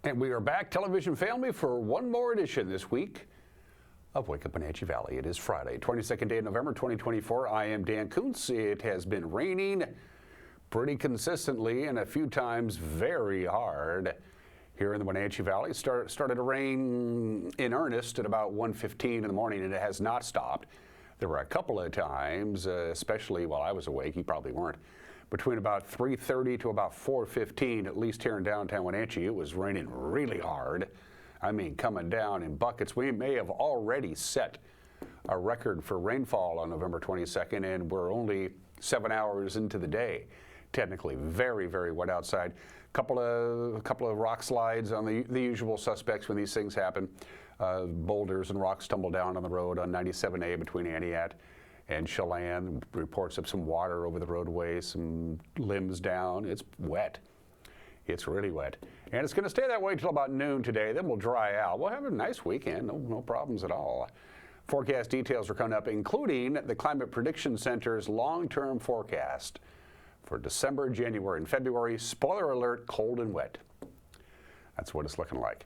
And we are back, television family, for one more edition this week of Wake Up Wenatchee Valley. It is Friday, 22nd day of November, 2024. I am Dan Kuntz. It has been raining pretty consistently and a few times very hard here in the Wenatchee Valley. Started to rain in earnest at about 1:15 in the morning, and it has not stopped. There were a couple of times, especially while I was awake, you probably weren't, between about 3:30 to about 4:15, at least here in downtown Wenatchee, it was raining really hard. I mean, coming down in buckets. We may have already set a record for rainfall on November 22nd, and we're only 7 hours into the day. Technically, very, very wet outside. Couple of rock slides on the usual suspects when these things happen. Boulders and rocks tumble down on the road on 97A between Antioch and Chelan. Reports of some water over the roadway, some limbs down. It's wet. It's really wet. And it's going to stay that way until about noon today. Then we'll dry out. We'll have a nice weekend. No problems at all. Forecast details are coming up, including the Climate Prediction Center's long-term forecast for December, January, and February. Spoiler alert, cold and wet. That's what it's looking like.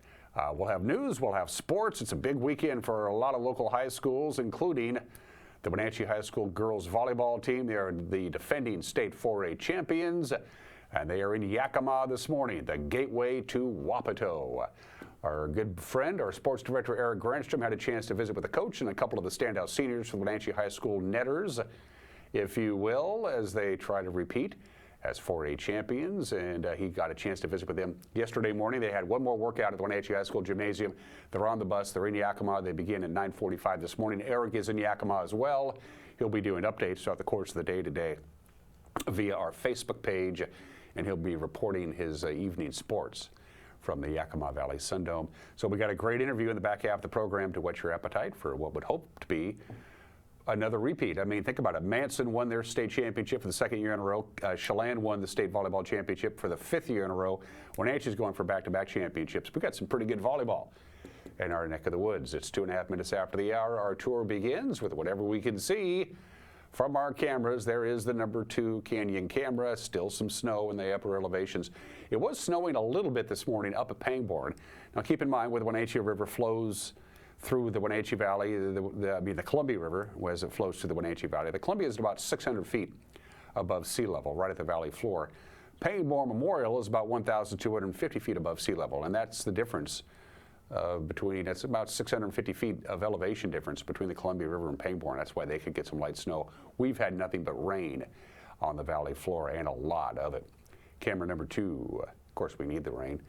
We'll have news. We'll have sports. It's a big weekend for a lot of local high schools, including the Wenatchee High School girls volleyball team. They are the defending state 4A champions, and they are in Yakima this morning, the gateway to Wapato. Our good friend, our sports director, Eric Granstrom, had a chance to visit with the coach and a couple of the standout seniors from the Wenatchee High School netters, if you will, as they try to repeat as 4A champions, and he got a chance to visit with them yesterday morning. They had one more workout at the Wenatchee High School Gymnasium. They're on the bus. They're in Yakima. They begin at 9:45 this morning. Eric is in Yakima as well. He'll be doing updates throughout the course of the day today via our Facebook page, and he'll be reporting his evening sports from the Yakima Valley Sundome. So we got a great interview in the back half of the program to whet your appetite for what would hope to be another repeat. I mean, think about it. Manson won their state championship for the second year in a row. Chelan won the state volleyball championship for the fifth year in a row. Wenatchee's going for back-to-back championships. We've got some pretty good volleyball in our neck of the woods. It's 2.5 minutes after the hour. Our tour begins with whatever we can see from our cameras. There is the number 2 Canyon camera. Still some snow in the upper elevations. It was snowing a little bit this morning up at Pangbourne. Now keep in mind where the Wenatchee River flows through the Wenatchee Valley, the Columbia River, as it flows through the Wenatchee Valley. The Columbia is about 600 feet above sea level, right at the valley floor. Pangbourne Memorial is about 1,250 feet above sea level, and that's the difference that's about 650 feet of elevation difference between the Columbia River and Pangbourne. That's why they could get some light snow. We've had nothing but rain on the valley floor, and a lot of it. Camera number 2, of course we need the rain.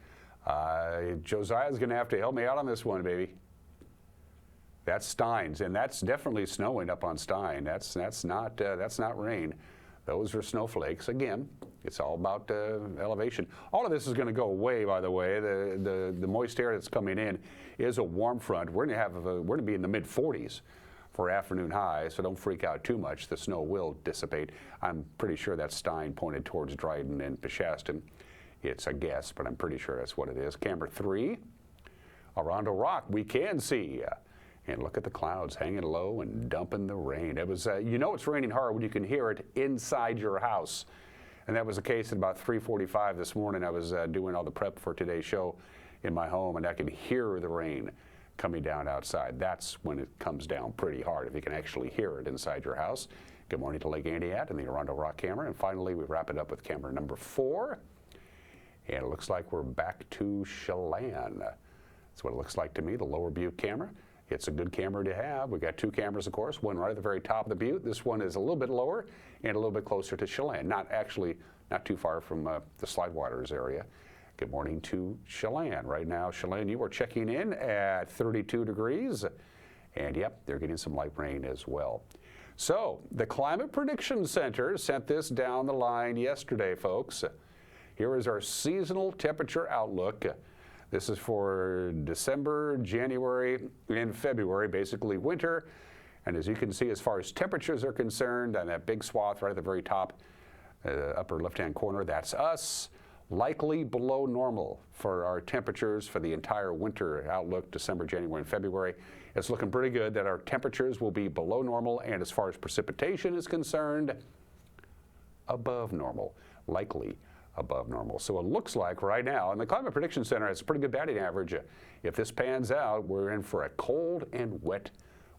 Josiah's gonna have to help me out on this one, baby. That's Stein's, and that's definitely snowing up on Stein. That's not rain. Those are snowflakes. Again, it's all about elevation. All of this is going to go away, by the way. The moist air that's coming in is a warm front. We're going to be in the mid-40s for afternoon high, so don't freak out too much. The snow will dissipate. I'm pretty sure that's Stein pointed towards Dryden and Peshaston. It's a guess, but I'm pretty sure that's what it is. Camera 3, around a rock, we can see. And look at the clouds hanging low and dumping the rain. It was, you know it's raining hard when you can hear it inside your house. And that was the case at about 3:45 this morning. I was doing all the prep for today's show in my home, and I could hear the rain coming down outside. That's when it comes down pretty hard, if you can actually hear it inside your house. Good morning to Lake Antioch and the Arundel Rock camera. And finally, we wrap it up with camera number 4. And it looks like we're back to Chelan. That's what it looks like to me, the Lower Butte camera. It's a good camera to have. We've got 2 cameras, of course, one right at the very top of the butte. This one is a little bit lower and a little bit closer to Chelan. Not too far from the Slidewaters area. Good morning to Chelan. Right now, Chelan, you are checking in at 32 degrees. And yep, they're getting some light rain as well. So the Climate Prediction Center sent this down the line yesterday, folks. Here is our seasonal temperature outlook. This is for December, January, and February, basically winter. And as you can see, as far as temperatures are concerned, on that big swath right at the very top, upper left-hand corner, that's us. Likely below normal for our temperatures for the entire winter outlook, December, January, and February. It's looking pretty good that our temperatures will be below normal, and as far as precipitation is concerned, above normal. Likely above normal. So it looks like right now, and the Climate Prediction Center has a pretty good batting average. If this pans out, we're in for a cold and wet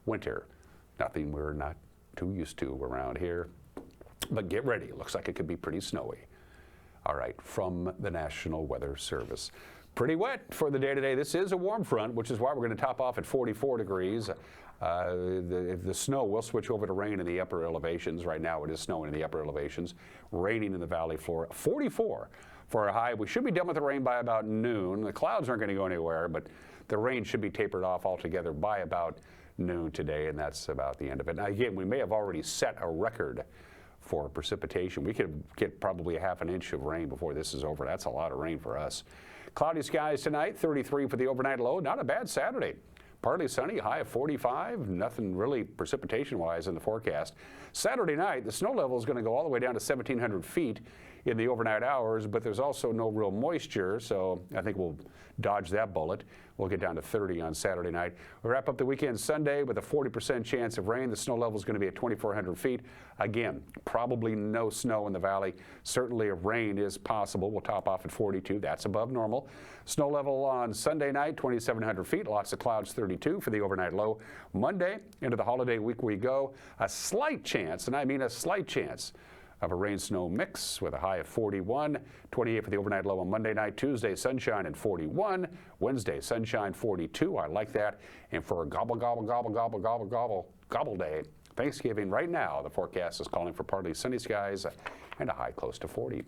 winter. Nothing we're not too used to around here. But get ready. It looks like it could be pretty snowy. All right, from the National Weather Service. Pretty wet for the day today. This is a warm front, which is why we're going to top off at 44 degrees. The snow will switch over to rain in the upper elevations. Right now it is snowing in the upper elevations, raining in the valley floor. 44 for a high. We should be done with the rain by about noon. The clouds aren't going to go anywhere, but the rain should be tapered off altogether by about noon today, and that's about the end of it. Now, again, we may have already set a record for precipitation. We could get probably a half an inch of rain before this is over. That's a lot of rain for us. Cloudy skies tonight, 33 for the overnight low. Not a bad Saturday. Partly sunny, high of 45. Nothing really precipitation-wise in the forecast. Saturday night, the snow level is going to go all the way down to 1,700 feet in the overnight hours, but there's also no real moisture, so I think we'll dodge that bullet. We'll get down to 30 on Saturday night. We'll wrap up the weekend Sunday with a 40% chance of rain. The snow level is going to be at 2,400 feet. Again, probably no snow in the valley. Certainly a rain is possible. We'll top off at 42. That's above normal. Snow level on Sunday night, 2,700 feet. Lots of clouds, 32 for the overnight low. Monday, into the holiday week we go. A slight chance, and I mean a slight chance, of a rain-snow mix with a high of 41, 28 for the overnight low on Monday night. Tuesday, sunshine and 41. Wednesday, sunshine, 42. I like that. And for a gobble day, Thanksgiving right now, the forecast is calling for partly sunny skies and a high close to 40.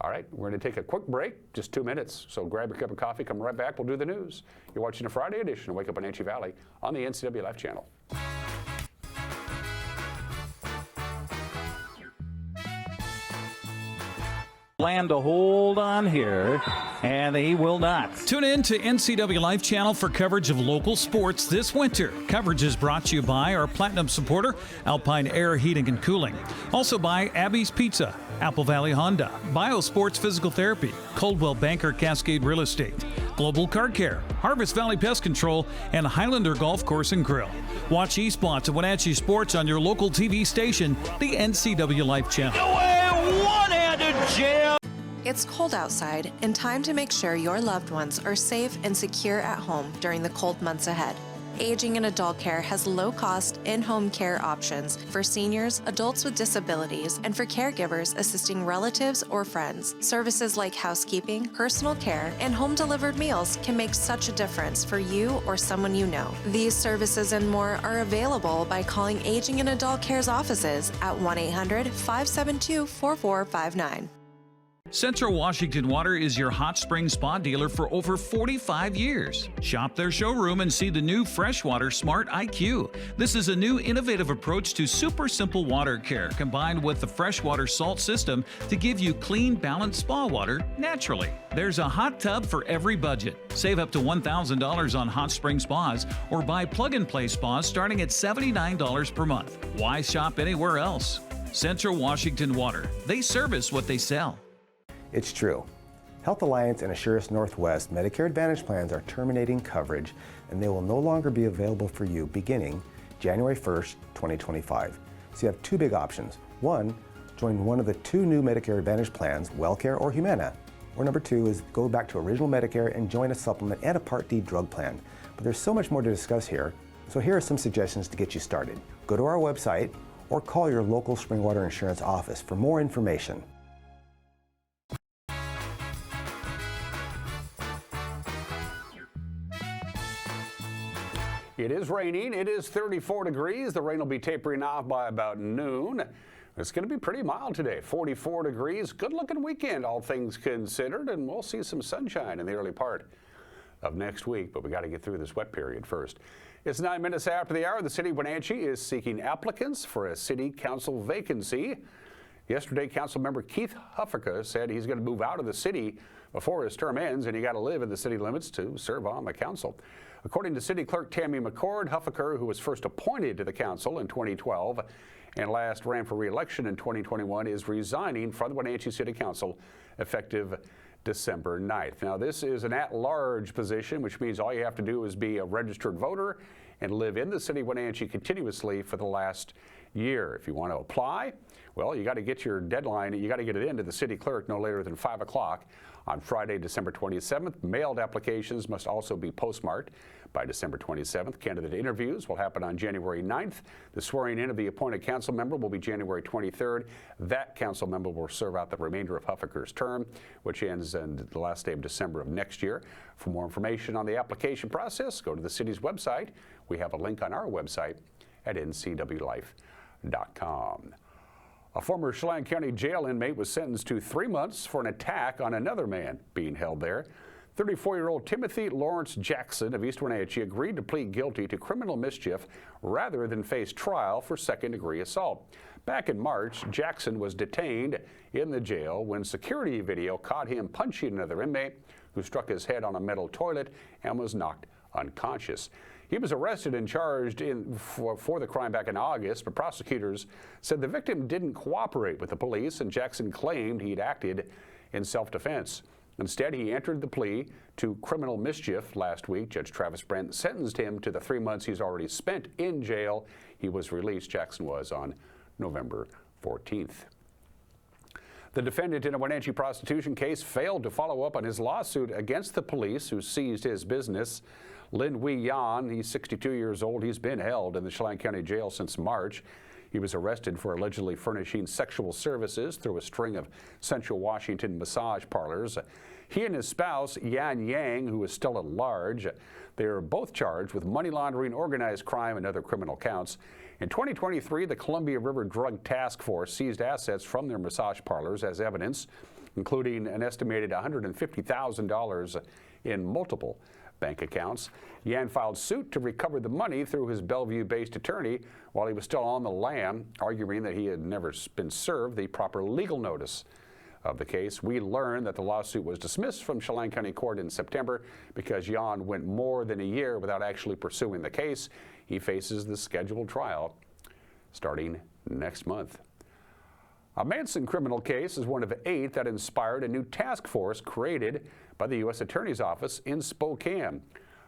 All right, we're going to take a quick break, just 2 minutes. So grab your cup of coffee, come right back. We'll do the news. You're watching a Friday edition of Wake Up Wenatchee Valley on the NCWLIFE channel. Plan to hold on here, and he will not. Tune in to NCWLIFE channel for coverage of local sports this winter. Coverage is brought to you by our Platinum supporter, Alpine Air Heating and Cooling. Also by Abby's Pizza, Apple Valley Honda, BioSports Physical Therapy, Coldwell Banker Cascade Real Estate, Global Car Care, Harvest Valley Pest Control, and Highlander Golf Course and Grill. Watch eSpots of Wenatchee Sports on your local TV station, the NCWLIFE channel. One-handed jam. It's cold outside and time to make sure your loved ones are safe and secure at home during the cold months ahead. Aging and Adult Care has low-cost, in-home care options for seniors, adults with disabilities, and for caregivers assisting relatives or friends. Services like housekeeping, personal care, and home-delivered meals can make such a difference for you or someone you know. These services and more are available by calling Aging and Adult Care's offices at 1-800-572-4459. Central Washington Water is your hot spring spa dealer for over 45 years. Shop their showroom and see the new Freshwater Smart IQ. This is a new innovative approach to super simple water care combined with the freshwater salt system to give you clean, balanced spa water naturally. There's a hot tub for every budget. Save up to $1,000 on hot spring spas or buy plug-and-play spas starting at $79 per month. Why shop anywhere else? Central Washington Water. They service what they sell. It's true. Health Alliance and Assurance Northwest Medicare Advantage plans are terminating coverage, and they will no longer be available for you beginning January 1st, 2025. So you have two big options. One, join one of the two new Medicare Advantage plans, WellCare or Humana. Or number two is go back to original Medicare and join a supplement and a Part D drug plan. But there's so much more to discuss here, so here are some suggestions to get you started. Go to our website or call your local Springwater Insurance office for more information. It is raining. It is 34 degrees. The rain will be tapering off by about noon. It's going to be pretty mild today, 44 degrees. Good-looking weekend, all things considered, and we'll see some sunshine in the early part of next week, but we got to get through this wet period first. It's 9 minutes after the hour. The city of Wenatchee is seeking applicants for a city council vacancy. Yesterday, council member Keith Huffaker said he's going to move out of the city before his term ends, and you got to live in the city limits to serve on the council. According to City Clerk Tammy McCord, Huffaker, who was first appointed to the council in 2012 and last ran for re-election in 2021, is resigning from the Wenatchee City Council effective December 9th. Now, this is an at-large position, which means all you have to do is be a registered voter and live in the city of Wenatchee continuously for the last year. If you want to apply, well, you got to get your deadline. You got to get it into the city clerk no later than 5 o'clock on Friday, December 27th. Mailed applications must also be postmarked by December 27th. Candidate interviews will happen on January 9th. The swearing in of the appointed council member will be January 23rd. That council member will serve out the remainder of Huffaker's term, which ends on the last day of December of next year. For more information on the application process, go to the city's website. We have a link on our website at NCWLIFE.com. A former Chelan County jail inmate was sentenced to 3 months for an attack on another man being held there. 34-year-old Timothy Lawrence Jackson of East Wenatchee agreed to plead guilty to criminal mischief rather than face trial for second-degree assault. Back in March, Jackson was detained in the jail when security video caught him punching another inmate who struck his head on a metal toilet and was knocked unconscious. He was arrested and charged for the crime back in August, but prosecutors said the victim didn't cooperate with the police, and Jackson claimed he'd acted in self-defense. Instead, he entered the plea to criminal mischief last week. Judge Travis Brent sentenced him to the 3 months he's already spent in jail. He was released, Jackson was, on November 14th. The defendant in a Wenatchee prostitution case failed to follow up on his lawsuit against the police who seized his business. Lin Wei Yan, he's 62 years old. He's been held in the Chelan County Jail since March. He was arrested for allegedly furnishing sexual services through a string of Central Washington massage parlors. He and his spouse, Yan Yang, who is still at large, they are both charged with money laundering, organized crime, and other criminal counts. In 2023, the Columbia River Drug Task Force seized assets from their massage parlors as evidence, including an estimated $150,000 in multiple bank accounts. Yan filed suit to recover the money through his Bellevue-based attorney while he was still on the lam, arguing that he had never been served the proper legal notice of the case. We learned that the lawsuit was dismissed from Chelan County Court in September because Yan went more than a year without actually pursuing the case. He faces the scheduled trial starting next month. A Manson criminal case is one of 8 that inspired a new task force created by the U.S. Attorney's Office in Spokane.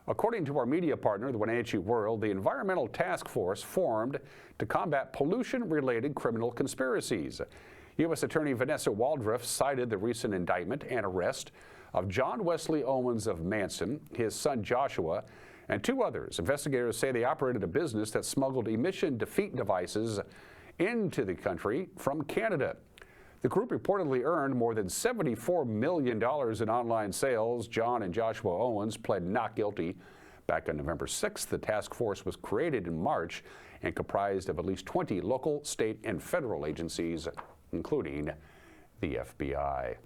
According to our media partner, the Wenatchee World, the Environmental Task Force formed to combat pollution-related criminal conspiracies. U.S. Attorney Vanessa Waldriff cited the recent indictment and arrest of John Wesley Owens of Manson, his son Joshua, and 2 others. Investigators say they operated a business that smuggled emission defeat devices into the country from Canada. The group reportedly earned more than $74 million in online sales. John and Joshua Owens pled not guilty back on November 6th. The task force was created in March and comprised of at least 20 local, state, and federal agencies, including the FBI.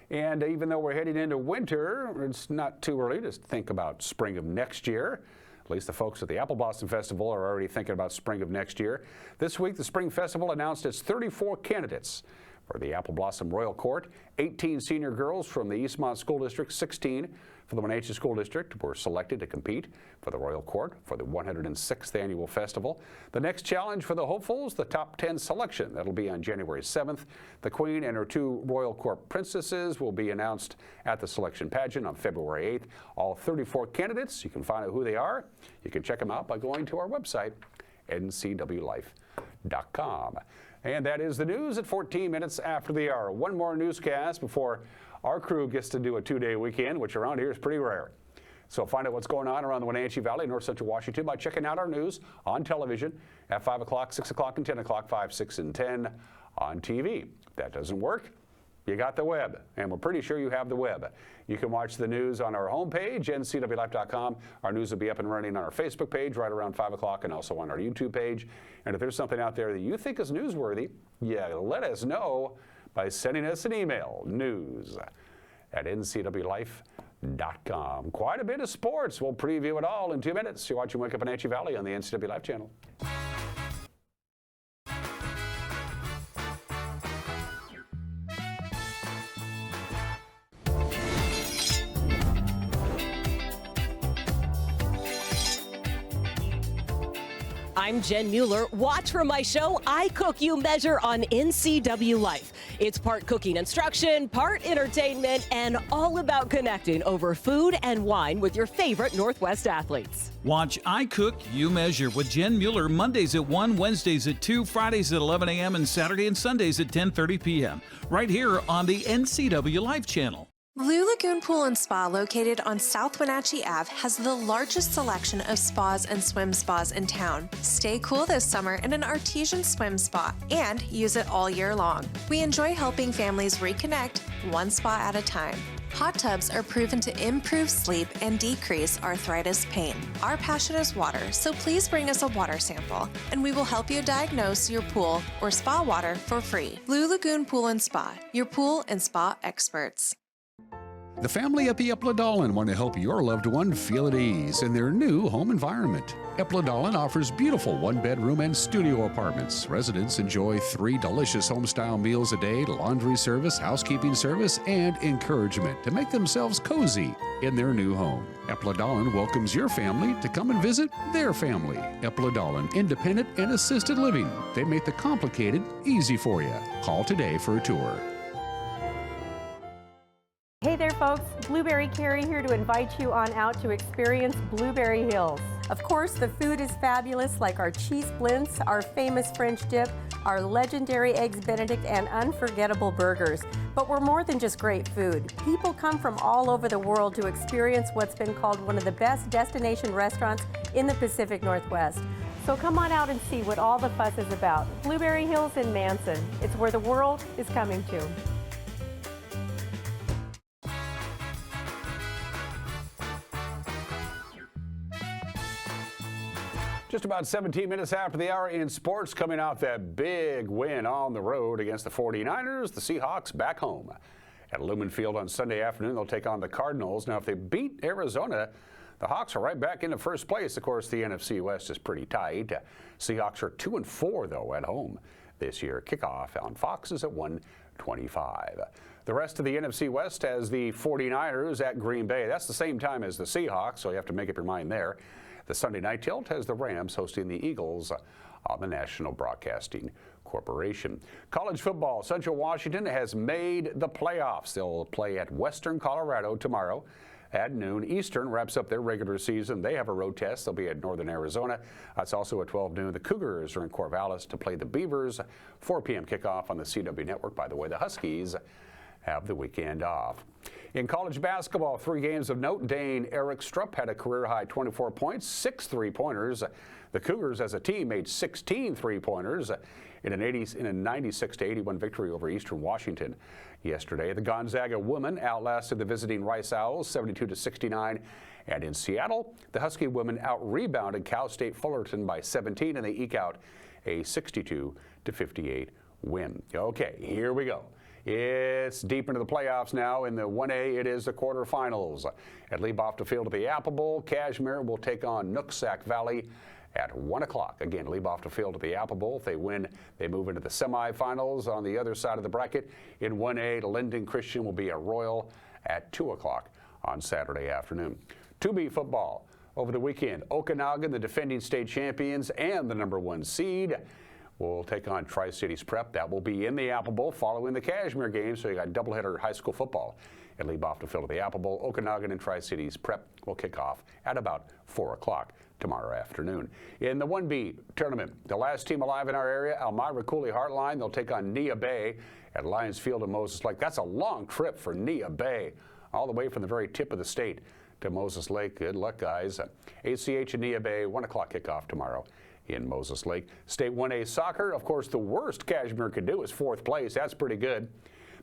And even though we're heading into winter, it's not too early to think about spring of next year. At least the folks at the Apple Blossom Festival are already thinking about spring of next year. This week, the Spring Festival announced its 34 candidates for the Apple Blossom Royal Court. 18 senior girls from the Eastmont School District, 16 for the Wenatchee School District were selected to compete for the Royal Court for the 106th annual festival. The next challenge for the hopefuls, the top 10 selection. That'll be on January 7th. The Queen and her 2 Royal Court princesses will be announced at the selection pageant on February 8th. All 34 candidates, you can find out who they are. You can check them out by going to our website, NCWLIFE.com. And that is the news at 14 minutes after the hour. One more newscast before our crew gets to do a 2-day weekend, which around here is pretty rare. So find out what's going on around the Wenatchee Valley, North Central Washington by checking out our news on television at 5 o'clock, 6 o'clock, and 10 o'clock, 5, 6, and 10 on TV. If that doesn't work, you got the web, and we're pretty sure you have the web. You can watch the news on our homepage, NCWLIFE.com. Our news will be up and running on our Facebook page right around 5 o'clock and also on our YouTube page. And if there's something out there that you think is newsworthy, let us know by sending us an email, news@NCWLIFE.com. Quite a bit of sports. We'll preview it all in 2 minutes. You're watching Wake Up Wenatchee Valley on the NCWLIFE channel. I'm Jen Mueller. Watch for my show, I Cook You Measure on NCWLIFE. It's part cooking instruction, part entertainment, and all about connecting over food and wine with your favorite Northwest athletes. Watch I Cook, You Measure with Jen Mueller Mondays at 1, Wednesdays at 2, Fridays at 11 a.m., and Saturday and Sundays at 10:30 p.m. right here on the NCWLIFE channel. Blue Lagoon Pool and Spa, located on South Wenatchee Ave, has the largest selection of spas and swim spas in town. Stay cool this summer in an artesian swim spa and use it all year long. We enjoy helping families reconnect one spa at a time. Hot tubs are proven to improve sleep and decrease arthritis pain. Our passion is water, so please bring us a water sample, and we will help you diagnose your pool or spa water for free. Blue Lagoon Pool and Spa, your pool and spa experts. The family at the Epladolin want to help your loved one feel at ease in their new home environment. Epladolin offers beautiful one-bedroom and studio apartments. Residents enjoy 3 delicious home-style meals a day, laundry service, housekeeping service, and encouragement to make themselves cozy in their new home. Epladolin welcomes your family to come and visit their family. Epladolin, independent and assisted living. They make the complicated easy for you. Call today for a tour. Hey there folks, Blueberry Carrie here to invite you on out to experience Blueberry Hills. Of course, the food is fabulous, like our cheese splints, our famous French dip, our legendary Eggs Benedict, and unforgettable burgers. But we're more than just great food. People come from all over the world to experience what's been called one of the best destination restaurants in the Pacific Northwest. So come on out and see what all the fuss is about. Blueberry Hills in Manson. It's where the world is coming to. Just about 17 minutes after the hour in sports, coming out that big win on the road against the 49ers, the Seahawks back home. At Lumen Field on Sunday afternoon, they'll take on the Cardinals. Now, if they beat Arizona, the Hawks are right back into first place. Of course, the NFC West is pretty tight. Seahawks are 2-4, though, at home this year. Kickoff on Fox is at 1:25. The rest of the NFC West has the 49ers at Green Bay. That's the same time as the Seahawks, so you have to make up your mind there. The Sunday night tilt has the Rams hosting the Eagles on the National Broadcasting Corporation. College football, Central Washington has made the playoffs. They'll play at Western Colorado tomorrow at noon. Eastern wraps up their regular season. They have a road test. They'll be at Northern Arizona. That's also at 12 noon. The Cougars are in Corvallis to play the Beavers. 4 p.m. kickoff on the CW Network. By the way, the Huskies have the weekend off. In college basketball, 3 games of note. Dane Eric Strupp had a career-high 24 points, 6 three-pointers. The Cougars as a team made 16 three-pointers in a 96-81 victory over Eastern Washington yesterday. The Gonzaga women outlasted the visiting Rice Owls 72-69. And in Seattle, the Husky women out-rebounded Cal State Fullerton by 17, and they eke out a 62-58 win. Okay, here we go. It's deep into the playoffs now. In the 1A, it is the quarterfinals. At Leibofta Field at the Apple Bowl, Kashmir will take on Nooksack Valley at 1 o'clock. Again, Leibofta Field at the Apple Bowl. If they win, they move into the semifinals on the other side of the bracket. In 1A, Linden Christian will be at Royal at 2 o'clock on Saturday afternoon. 2B football. Over the weekend, Okanagan, the defending state champions and the #1 seed, will take on Tri-Cities Prep. That will be in the Apple Bowl following the Kashmir game, so you got doubleheader high school football at Leibofta Field at the Apple Bowl. Okanagan and Tri-Cities Prep will kick off at about 4 o'clock tomorrow afternoon. In the 1B tournament, the last team alive in our area, Elmira Cooley Heartline, they'll take on Nia Bay at Lions Field in Moses Lake. That's a long trip for Nia Bay, all the way from the very tip of the state to Moses Lake. Good luck, guys. ACH and Nia Bay, 1 o'clock kickoff tomorrow in Moses Lake. State 1A soccer, of course, the worst Kashmir could do is 4th place. That's pretty good.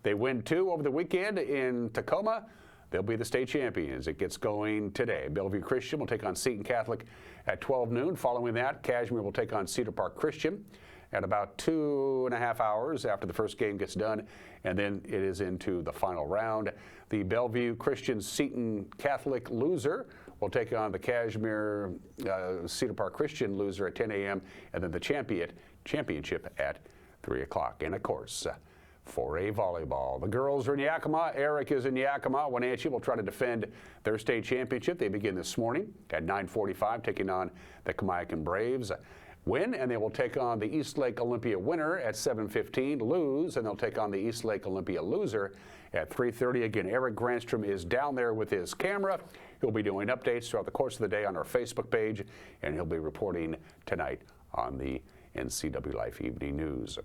They win 2 over the weekend in Tacoma. They'll be the state champions. It gets going today. Bellevue Christian will take on Seton Catholic at 12 noon. Following that, Kashmir will take on Cedar Park Christian at about 2.5 hours after the first game gets done, and then it is into the final round. The Bellevue Christian Seton Catholic loser will take on the Kashmir Cedar Park Christian loser at 10 a.m. and then the championship at 3 o'clock. And of course, 4A volleyball. The girls are in Yakima. Eric is in Yakima. Wenatchee will try to defend their state championship. They begin this morning at 9:45, taking on the Kamiakin Braves. Win, and they will take on the East Lake Olympia winner at 7:15. Lose, and they'll take on the East Lake Olympia loser at 3:30. Again, Eric Grandstrom is down there with his camera. He'll be doing updates throughout the course of the day on our Facebook page, and he'll be reporting tonight on the NCWLIFE Evening News.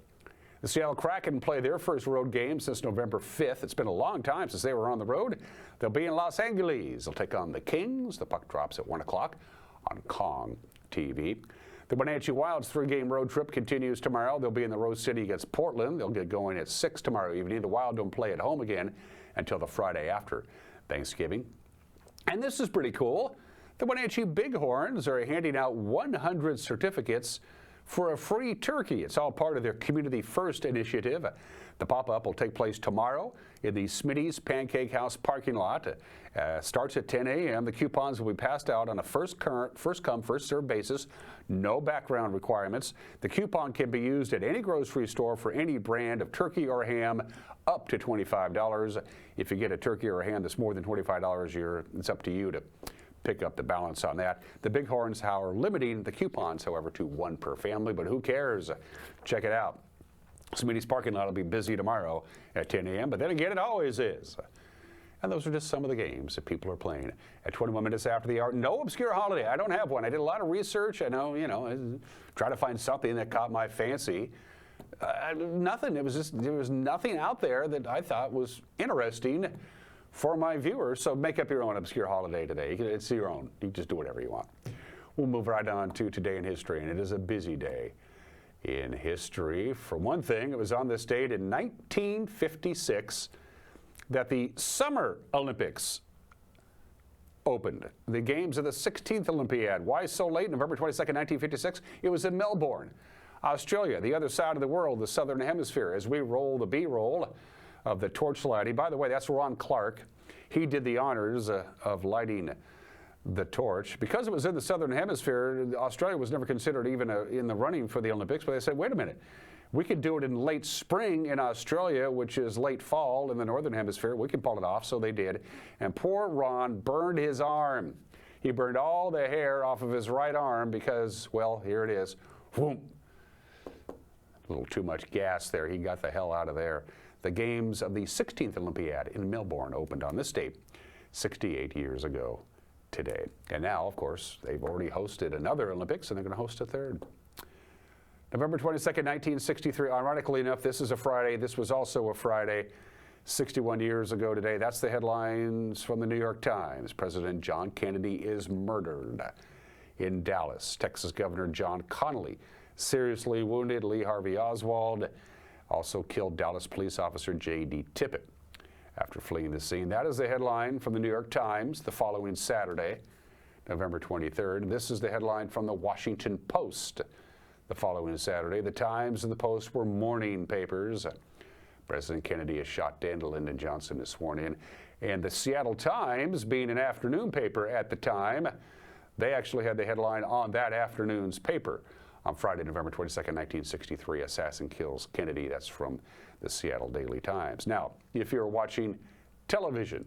The Seattle Kraken play their first road game since November 5th. It's been a long time since they were on the road. They'll be in Los Angeles. They'll take on the Kings. The puck drops at 1 o'clock on Kong TV. The Wenatchee Wild's 3-game road trip continues tomorrow. They'll be in the Rose City against Portland. They'll get going at 6 tomorrow evening. The Wild don't play at home again until the Friday after Thanksgiving. And this is pretty cool. The Wenatchee Bighorns are handing out 100 certificates for a free turkey. It's all part of their Community First initiative. The pop-up will take place tomorrow in the Smitty's Pancake House parking lot. Starts at 10 a.m. The coupons will be passed out on a first come, first served basis. No background requirements. The coupon can be used at any grocery store for any brand of turkey or ham up to $25. If you get a turkey or a ham that's more than $25, it's up to you to pick up the balance on that. The Bighorns are limiting the coupons, however, to 1 per family, but who cares? Check it out. Smitty's parking lot will be busy tomorrow at 10 a.m., but then again, it always is. And those are just some of the games that people are playing. At 21 minutes after the hour, no obscure holiday. I don't have one. I did a lot of research. I know, try to find something that caught my fancy. Nothing. There was nothing out there that I thought was interesting for my viewers. So make up your own obscure holiday today. It's your own. You can just do whatever you want. We'll move right on to Today in History, and it is a busy day in history. For one thing, it was on this date in 1956 that the Summer Olympics opened. The games of the 16th Olympiad. Why so late? November 22nd, 1956. It was in Melbourne, Australia, the other side of the world, the southern hemisphere. As we roll the B-roll of the torch lighting. By the way, that's Ron Clark. He did the honors of lighting the torch. Because it was in the southern hemisphere, Australia was never considered even in the running for the Olympics, but they said, wait a minute, we could do it in late spring in Australia, which is late fall in the northern hemisphere. We can pull it off, so they did. And poor Ron burned his arm. He burned all the hair off of his right arm because, well, here it is. Whoom. A little too much gas there. He got the hell out of there. The games of the 16th Olympiad in Melbourne opened on this date 68 years ago today. And now, of course, they've already hosted another Olympics, and they're going to host a third. November 22nd, 1963. Ironically enough, this is a Friday. This was also a Friday 61 years ago today. That's the headlines from the New York Times. President John Kennedy is murdered in Dallas. Texas Governor John Connally seriously wounded. Lee Harvey Oswald also killed Dallas police officer J.D. Tippit after fleeing the scene. That is the headline from the New York Times the following Saturday, November 23rd. This is the headline from the Washington Post the following Saturday. The Times and the Post were morning papers. President Kennedy has shot dead. Lyndon Johnson is sworn in. And the Seattle Times, being an afternoon paper at the time, they actually had the headline on that afternoon's paper. On Friday, November 22nd, 1963, assassin kills Kennedy. That's from the Seattle Daily Times. Now, if you're watching television,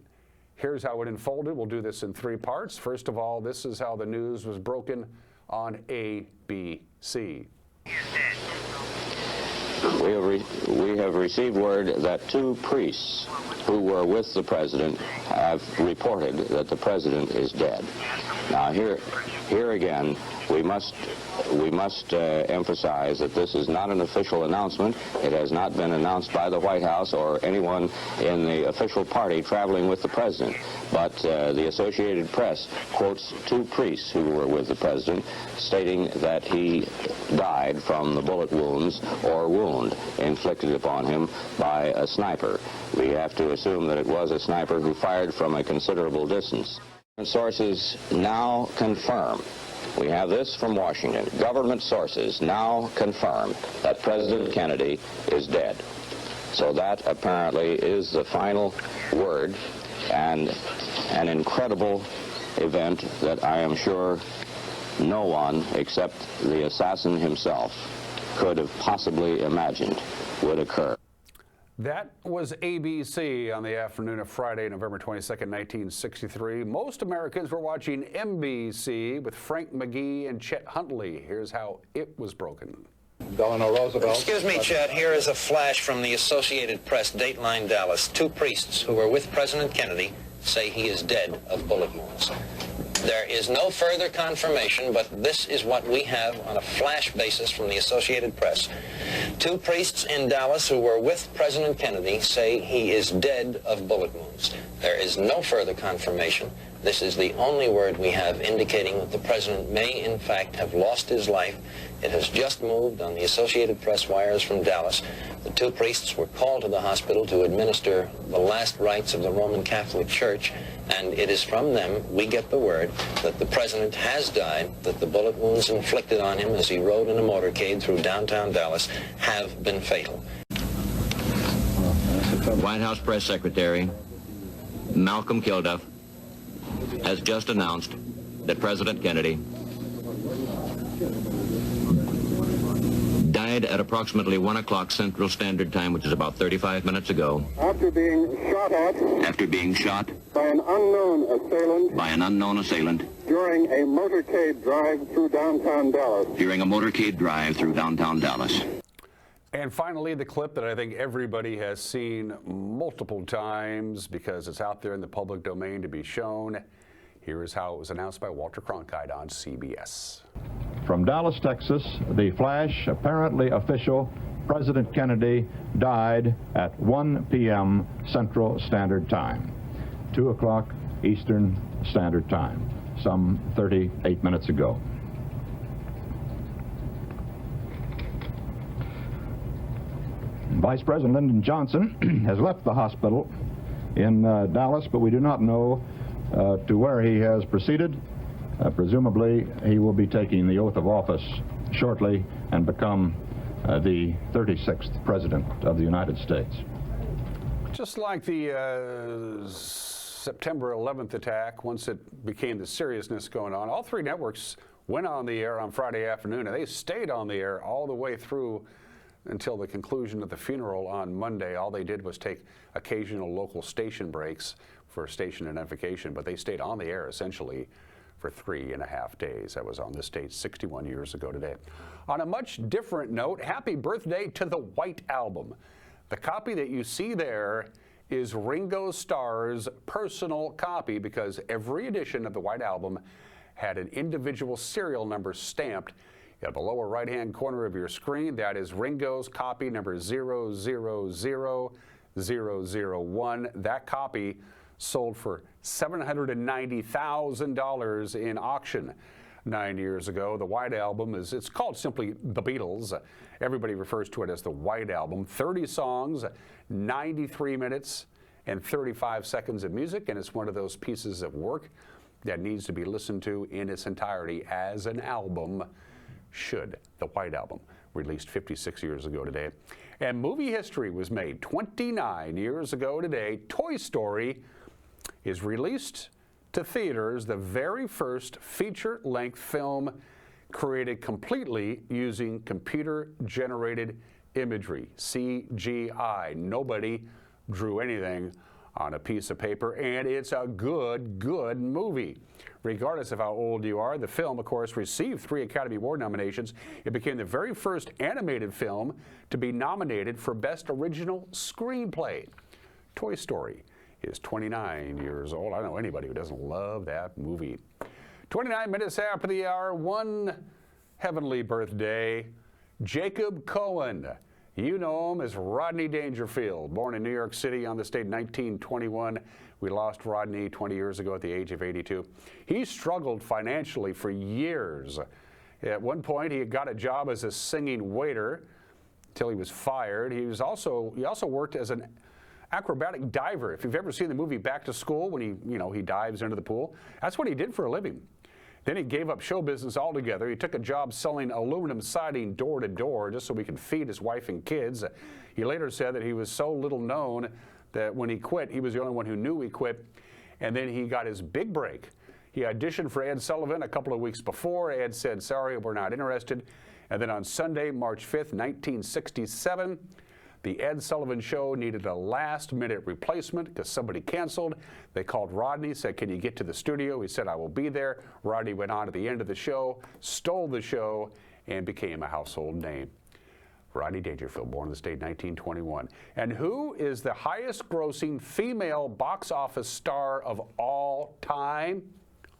here's how it unfolded. We'll do this in 3 parts. First of all, this is how the news was broken on ABC. We have received word that 2 priests who were with the president have reported that the president is dead. Now, here again, we must emphasize that this is not an official announcement. It has not been announced by the White House or anyone in the official party traveling with the president. But the Associated Press quotes 2 priests who were with the president, stating that he died from the bullet wounds or wound inflicted upon him by a sniper. We have to assume that it was a sniper who fired from a considerable distance. Sources now confirm. We have this from Washington. Government sources now confirm that President Kennedy is dead. So that apparently is the final word, and an incredible event that I am sure no one except the assassin himself could have possibly imagined would occur. That was ABC on the afternoon of Friday, November 22nd, 1963. Most Americans were watching NBC with Frank McGee and Chet Huntley. Here's how it was broken. Delano Roosevelt. Excuse me, Chet. Here is a flash from the Associated Press, Dateline Dallas. 2 priests who were with President Kennedy say he is dead of bullet wounds. There is no further confirmation, but this is what we have on a flash basis from the Associated Press. 2 priests in Dallas who were with President Kennedy say he is dead of bullet wounds. There is no further confirmation. This is the only word we have indicating that the president may, in fact, have lost his life. It has just moved on the Associated Press wires from Dallas. The 2 priests were called to the hospital to administer the last rites of the Roman Catholic Church, and it is from them we get the word that the president has died, that the bullet wounds inflicted on him as he rode in a motorcade through downtown Dallas have been fatal. White House Press Secretary Malcolm Kilduff has just announced that President Kennedy died at approximately 1 o'clock Central Standard Time, which is about 35 minutes ago. After being shot at. After being shot by an unknown assailant. During a motorcade drive through downtown Dallas. And finally, the clip that I think everybody has seen multiple times because it's out there in the public domain to be shown. Here is how it was announced by Walter Cronkite on CBS. From Dallas, Texas, the flash, apparently official, President Kennedy died at 1 p.m. Central Standard Time, 2 o'clock Eastern Standard Time, some 38 minutes ago. Vice President Lyndon Johnson has left the hospital in Dallas, but we do not know to where he has proceeded. Presumably, he will be taking the oath of office shortly and become the 36th President of the United States. Just like the September 11th attack, once it became the seriousness going on, all 3 networks went on the air on Friday afternoon, and they stayed on the air all the way through until the conclusion of the funeral on Monday. All they did was take occasional local station breaks for station identification, but they stayed on the air essentially for 3.5 days. That was on this date 61 years ago today. On a much different note, happy birthday to the White Album. The copy that you see there is Ringo Starr's personal copy because every edition of the White Album had an individual serial number stamped at the lower right-hand corner of your screen. That is Ringo's copy number 000001. That copy sold for $790,000 in auction 9 years ago. The White Album it's called simply The Beatles. Everybody refers to it as the White Album. 30 songs, 93 minutes, and 35 seconds of music, and it's one of those pieces of work that needs to be listened to in its entirety as an album should. The White Album, released 56 years ago today. And movie history was made 29 years ago today. Toy Story is released to theaters, the very first feature-length film created completely using computer-generated imagery, CGI. Nobody drew anything on a piece of paper, and it's a good movie. Regardless of how old you are, the film, of course, received 3 Academy Award nominations. It became the very first animated film to be nominated for Best Original Screenplay. Toy Story is 29 years old. I don't know anybody who doesn't love that movie. 29 minutes after the hour, one heavenly birthday, Jacob Cohen. You know him as Rodney Dangerfield, born in New York City on this date, 1921. We lost Rodney 20 years ago at the age of 82. He struggled financially for years. At one point, he got a job as a singing waiter until he was fired. He also worked as an acrobatic diver. If you've ever seen the movie Back to School, when he dives into the pool, that's what he did for a living. Then he gave up show business altogether. He took a job selling aluminum siding door to door just so he could feed his wife and kids. He later said that he was so little known that when he quit, he was the only one who knew he quit. And then he got his big break. He auditioned for Ed Sullivan a couple of weeks before. Ed said, "Sorry, we're not interested." And then on Sunday, March 5th, 1967, The Ed Sullivan Show needed a last-minute replacement because somebody canceled. They called Rodney, said, "Can you get to the studio?" He said, "I will be there." Rodney went on to the end of the show, stole the show, and became a household name. Rodney Dangerfield, born in the state in 1921. And who is the highest-grossing female box office star of all time?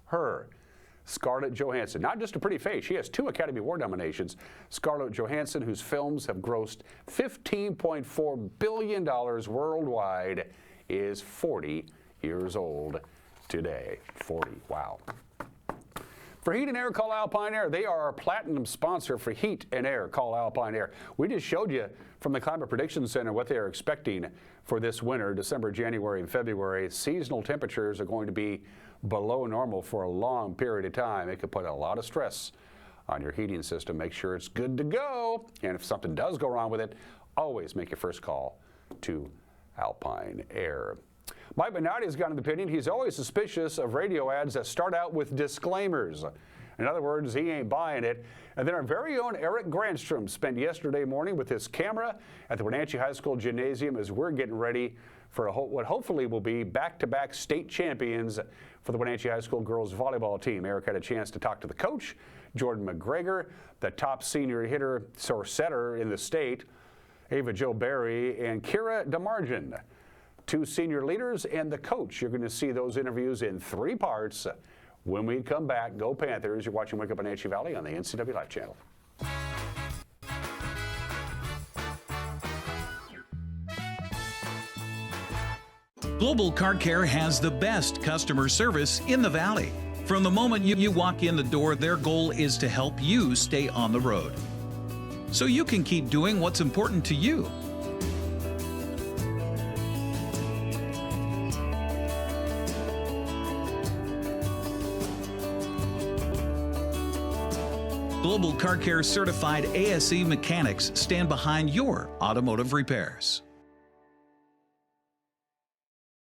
Her. Scarlett Johansson. Not just a pretty face. She has 2 Academy Award nominations. Scarlett Johansson, whose films have grossed $15.4 billion worldwide, is 40 years old today. 40. Wow. For Heat and Air, call Alpine Air. They are our platinum sponsor for Heat and Air. Call Alpine Air. We just showed you from the Climate Prediction Center what they are expecting for this winter, December, January, and February. Seasonal temperatures are going to be below normal for a long period of time. It could put a lot of stress on your heating system. Make sure it's good to go. And if something does go wrong with it, always make your first call to Alpine Air. Mike Minotti has got an opinion. He's always suspicious of radio ads that start out with disclaimers. In other words, he ain't buying it. And then our very own Eric Grandstrom spent yesterday morning with his camera at the Wenatchee High School Gymnasium as we're getting ready for what hopefully will be back-to-back state champions for the Wenatchee High School girls volleyball team. Eric had a chance to talk to the coach, Jordan McGregor, the top senior hitter or setter in the state, Ava Jo Berry, and Kira DeMargin, 2 senior leaders, and the coach. You're going to see those interviews in 3 parts when we come back. Go Panthers. You're watching Wake Up Wenatchee Valley on the NCWLIFE channel. Global Car Care has the best customer service in the Valley. From the moment you walk in the door, their goal is to help you stay on the road, so you can keep doing what's important to you. Global Car Care certified ASE mechanics stand behind your automotive repairs.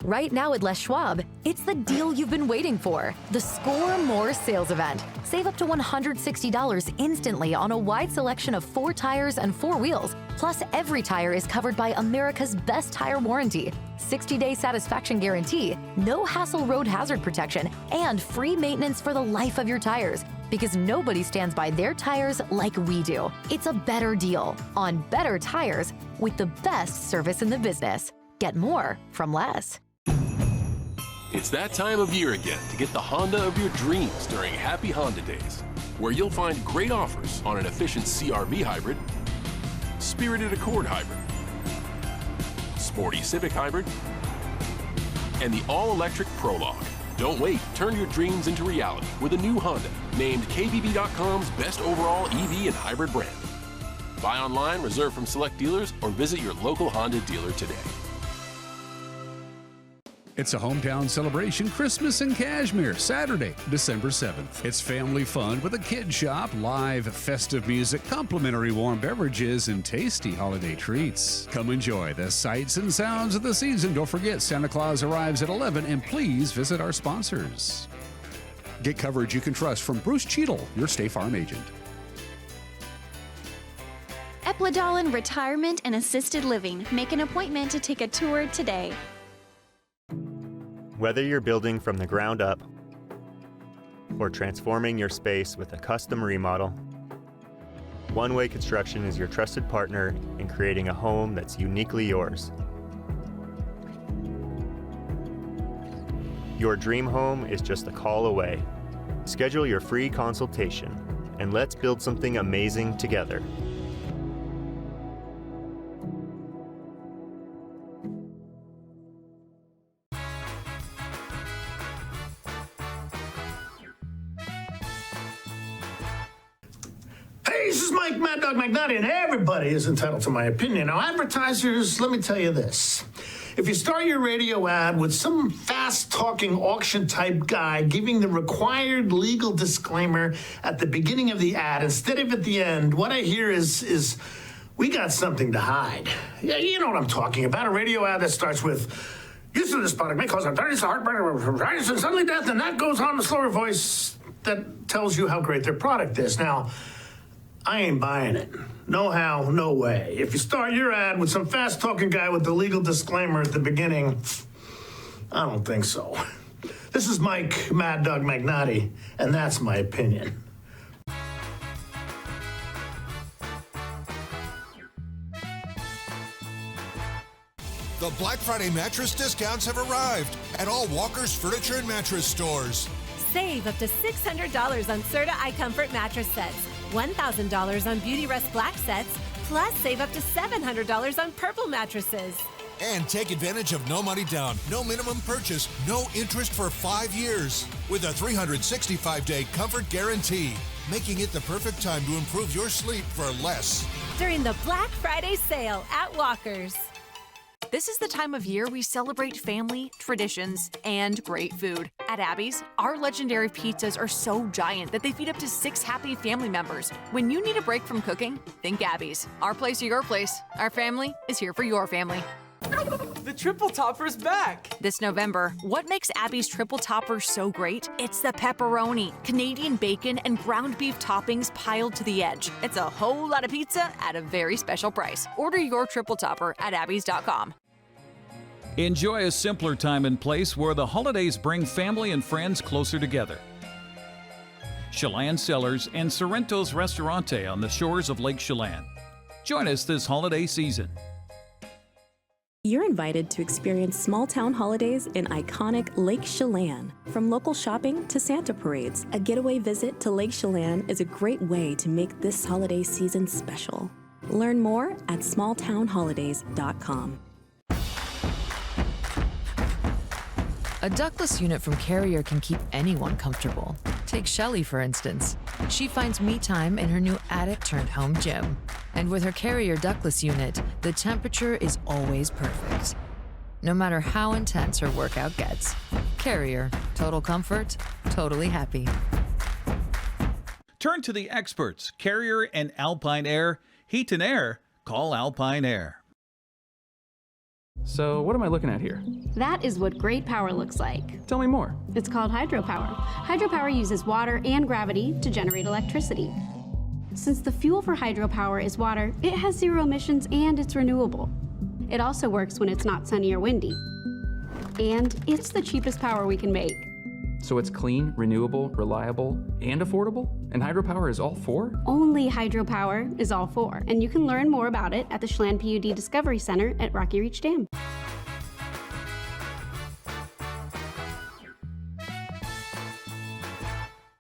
Right now at Les Schwab, it's the deal you've been waiting for. The Score More sales event. Save up to $160 instantly on a wide selection of 4 tires and 4 wheels. Plus, every tire is covered by America's best tire warranty, 60-day satisfaction guarantee, no hassle road hazard protection, and free maintenance for the life of your tires. Because nobody stands by their tires like we do. It's a better deal on better tires with the best service in the business. Get more from Les. It's that time of year again to get the Honda of your dreams during Happy Honda Days, where you'll find great offers on an efficient CR-V hybrid, spirited Accord hybrid, sporty Civic hybrid, and the all-electric Prologue. Don't wait. Turn your dreams into reality with a new Honda, named KBB.com's best overall EV and hybrid brand. Buy online, reserve from select dealers, or visit your local Honda dealer today. It's a hometown celebration Christmas in Cashmere, Saturday, December 7th. It's family fun with a kid shop, live festive music, complimentary warm beverages, and tasty holiday treats. Come enjoy the sights and sounds of the season. Don't forget, Santa Claus arrives at 11, and please visit our sponsors. Get coverage you can trust from Bruce Cheadle, your State Farm agent. Eplidolin Retirement and Assisted Living. Make an appointment to take a tour today. Whether you're building from the ground up or transforming your space with a custom remodel, One Way Construction is your trusted partner in creating a home that's uniquely yours. Your dream home is just a call away. Schedule your free consultation and let's build something amazing together. This is Mike Mad Dog McNutty, and everybody is entitled to my opinion. Now, advertisers, let me tell you this. If you start your radio ad with some fast-talking auction-type guy giving the required legal disclaimer at the beginning of the ad instead of at the end, what I hear is we got something to hide. Yeah, you know what I'm talking about. A radio ad that starts with, use of this product may cause arthritis, heartburn, arthritis, and suddenly death, and that goes on the slower voice that tells you how great their product is. Now, I ain't buying it. No how, no way. If you start your ad with some fast-talking guy with the legal disclaimer at the beginning, I don't think so. This is Mike Mad Dog Magnotti, and that's my opinion. The Black Friday mattress discounts have arrived at all Walker's Furniture and Mattress stores. Save up to $600 on Serta iComfort mattress sets, $1,000 on Beauty Rest Black sets, plus save up to $700 on purple mattresses. And take advantage of no money down, no minimum purchase, no interest for 5 years with a 365-day comfort guarantee, making it the perfect time to improve your sleep for less. During the Black Friday sale at Walker's. This is the time of year we celebrate family, traditions, and great food. At Abby's, our legendary pizzas are so giant that they feed up to 6 happy family members. When you need a break from cooking, think Abby's. Our place or your place. Our family is here for your family. The Triple Topper's back! This November, what makes Abby's Triple Topper so great? It's the pepperoni, Canadian bacon, and ground beef toppings piled to the edge. It's a whole lot of pizza at a very special price. Order your Triple Topper at abbys.com. Enjoy a simpler time and place where the holidays bring family and friends closer together. Chelan Cellars and Sorrento's Restaurante on the shores of Lake Chelan. Join us this holiday season. You're invited to experience small-town holidays in iconic Lake Chelan. From local shopping to Santa parades, a getaway visit to Lake Chelan is a great way to make this holiday season special. Learn more at smalltownholidays.com. A ductless unit from Carrier can keep anyone comfortable. Take Shelly, for instance. She finds me time in her new attic-turned-home gym. And with her Carrier ductless unit, the temperature is always perfect. No matter how intense her workout gets. Carrier. Total comfort, totally happy. Turn to the experts, Carrier and Alpine Air. Heat and air, call Alpine Air. So what am I looking at here? That is what great power looks like. Tell me more. It's called hydropower. Hydropower uses water and gravity to generate electricity. Since the fuel for hydropower is water, it has 0 emissions and it's renewable. It also works when it's not sunny or windy. And it's the cheapest power we can make. So it's clean, renewable, reliable, and affordable? And hydropower is all 4? Only hydropower is all 4. And you can learn more about it at the Chelan PUD Discovery Center at Rocky Reach Dam.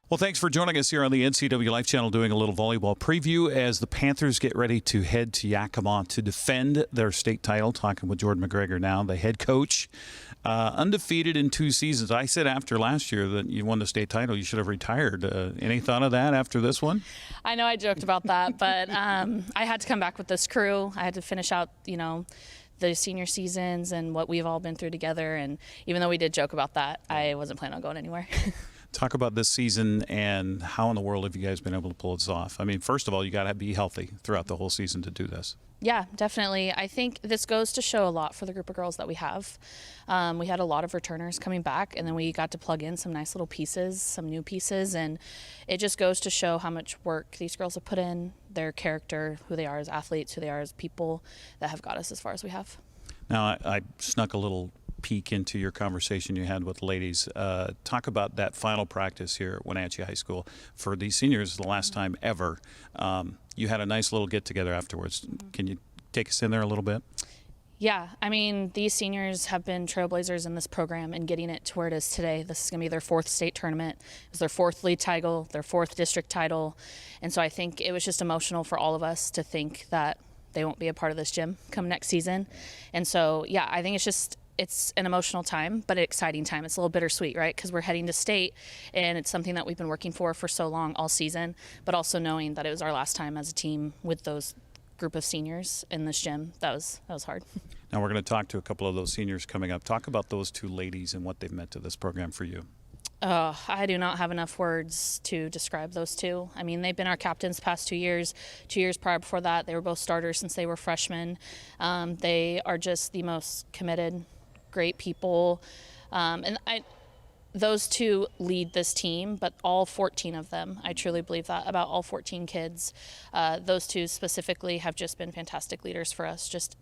Well, thanks for joining us here on the NCWLIFE channel, doing a little volleyball preview as the Panthers get ready to head to Yakima to defend their state title. Talking with Jordan McGregor now, the head coach. Undefeated in 2 seasons. I said after last year that you won the state title, you should have retired. Any thought of that after this one? I know I joked about that, but I had to come back with this crew. I had to finish out, the senior seasons and what we've all been through together. And even though we did joke about that, I wasn't planning on going anywhere. Talk about this season and how in the world have you guys been able to pull this off? I mean, first of all, you got to be healthy throughout the whole season to do this. Yeah, definitely. I think this goes to show a lot for the group of girls that we have. We had a lot of returners coming back, and then we got to plug in some nice little pieces, some new pieces, and it just goes to show how much work these girls have put in, their character, who they are as athletes, who they are as people that have got us as far as we have. Now, I snuck a little peek into your conversation you had with the ladies. Talk about that final practice here at Wenatchee High School. For these seniors, the last time ever, you had a nice little get-together afterwards. Can you take us in there a little bit? Yeah, I mean, these seniors have been trailblazers in this program and getting it to where it is today. This is going to be their 4th state tournament. It was their 4th league title, their 4th district title. And so I think it was just emotional for all of us to think that they won't be a part of this gym come next season. And so, yeah, I think it's an emotional time, but an exciting time. It's a little bittersweet, right? Because we're heading to state, and it's something that we've been working for so long, all season, but also knowing that it was our last time as a team with those group of seniors in this gym. That was hard. Now we're going to talk to a couple of those seniors coming up. Talk about those 2 ladies and what they've meant to this program for you. I do not have enough words to describe those 2. I mean, they've been our captains past 2 years. 2 years prior before that, they were both starters since they were freshmen. They are just the most committed, great people. And those two lead this team, but all 14 of them, I truly believe that about all 14 kids, those two specifically have just been fantastic leaders for us, just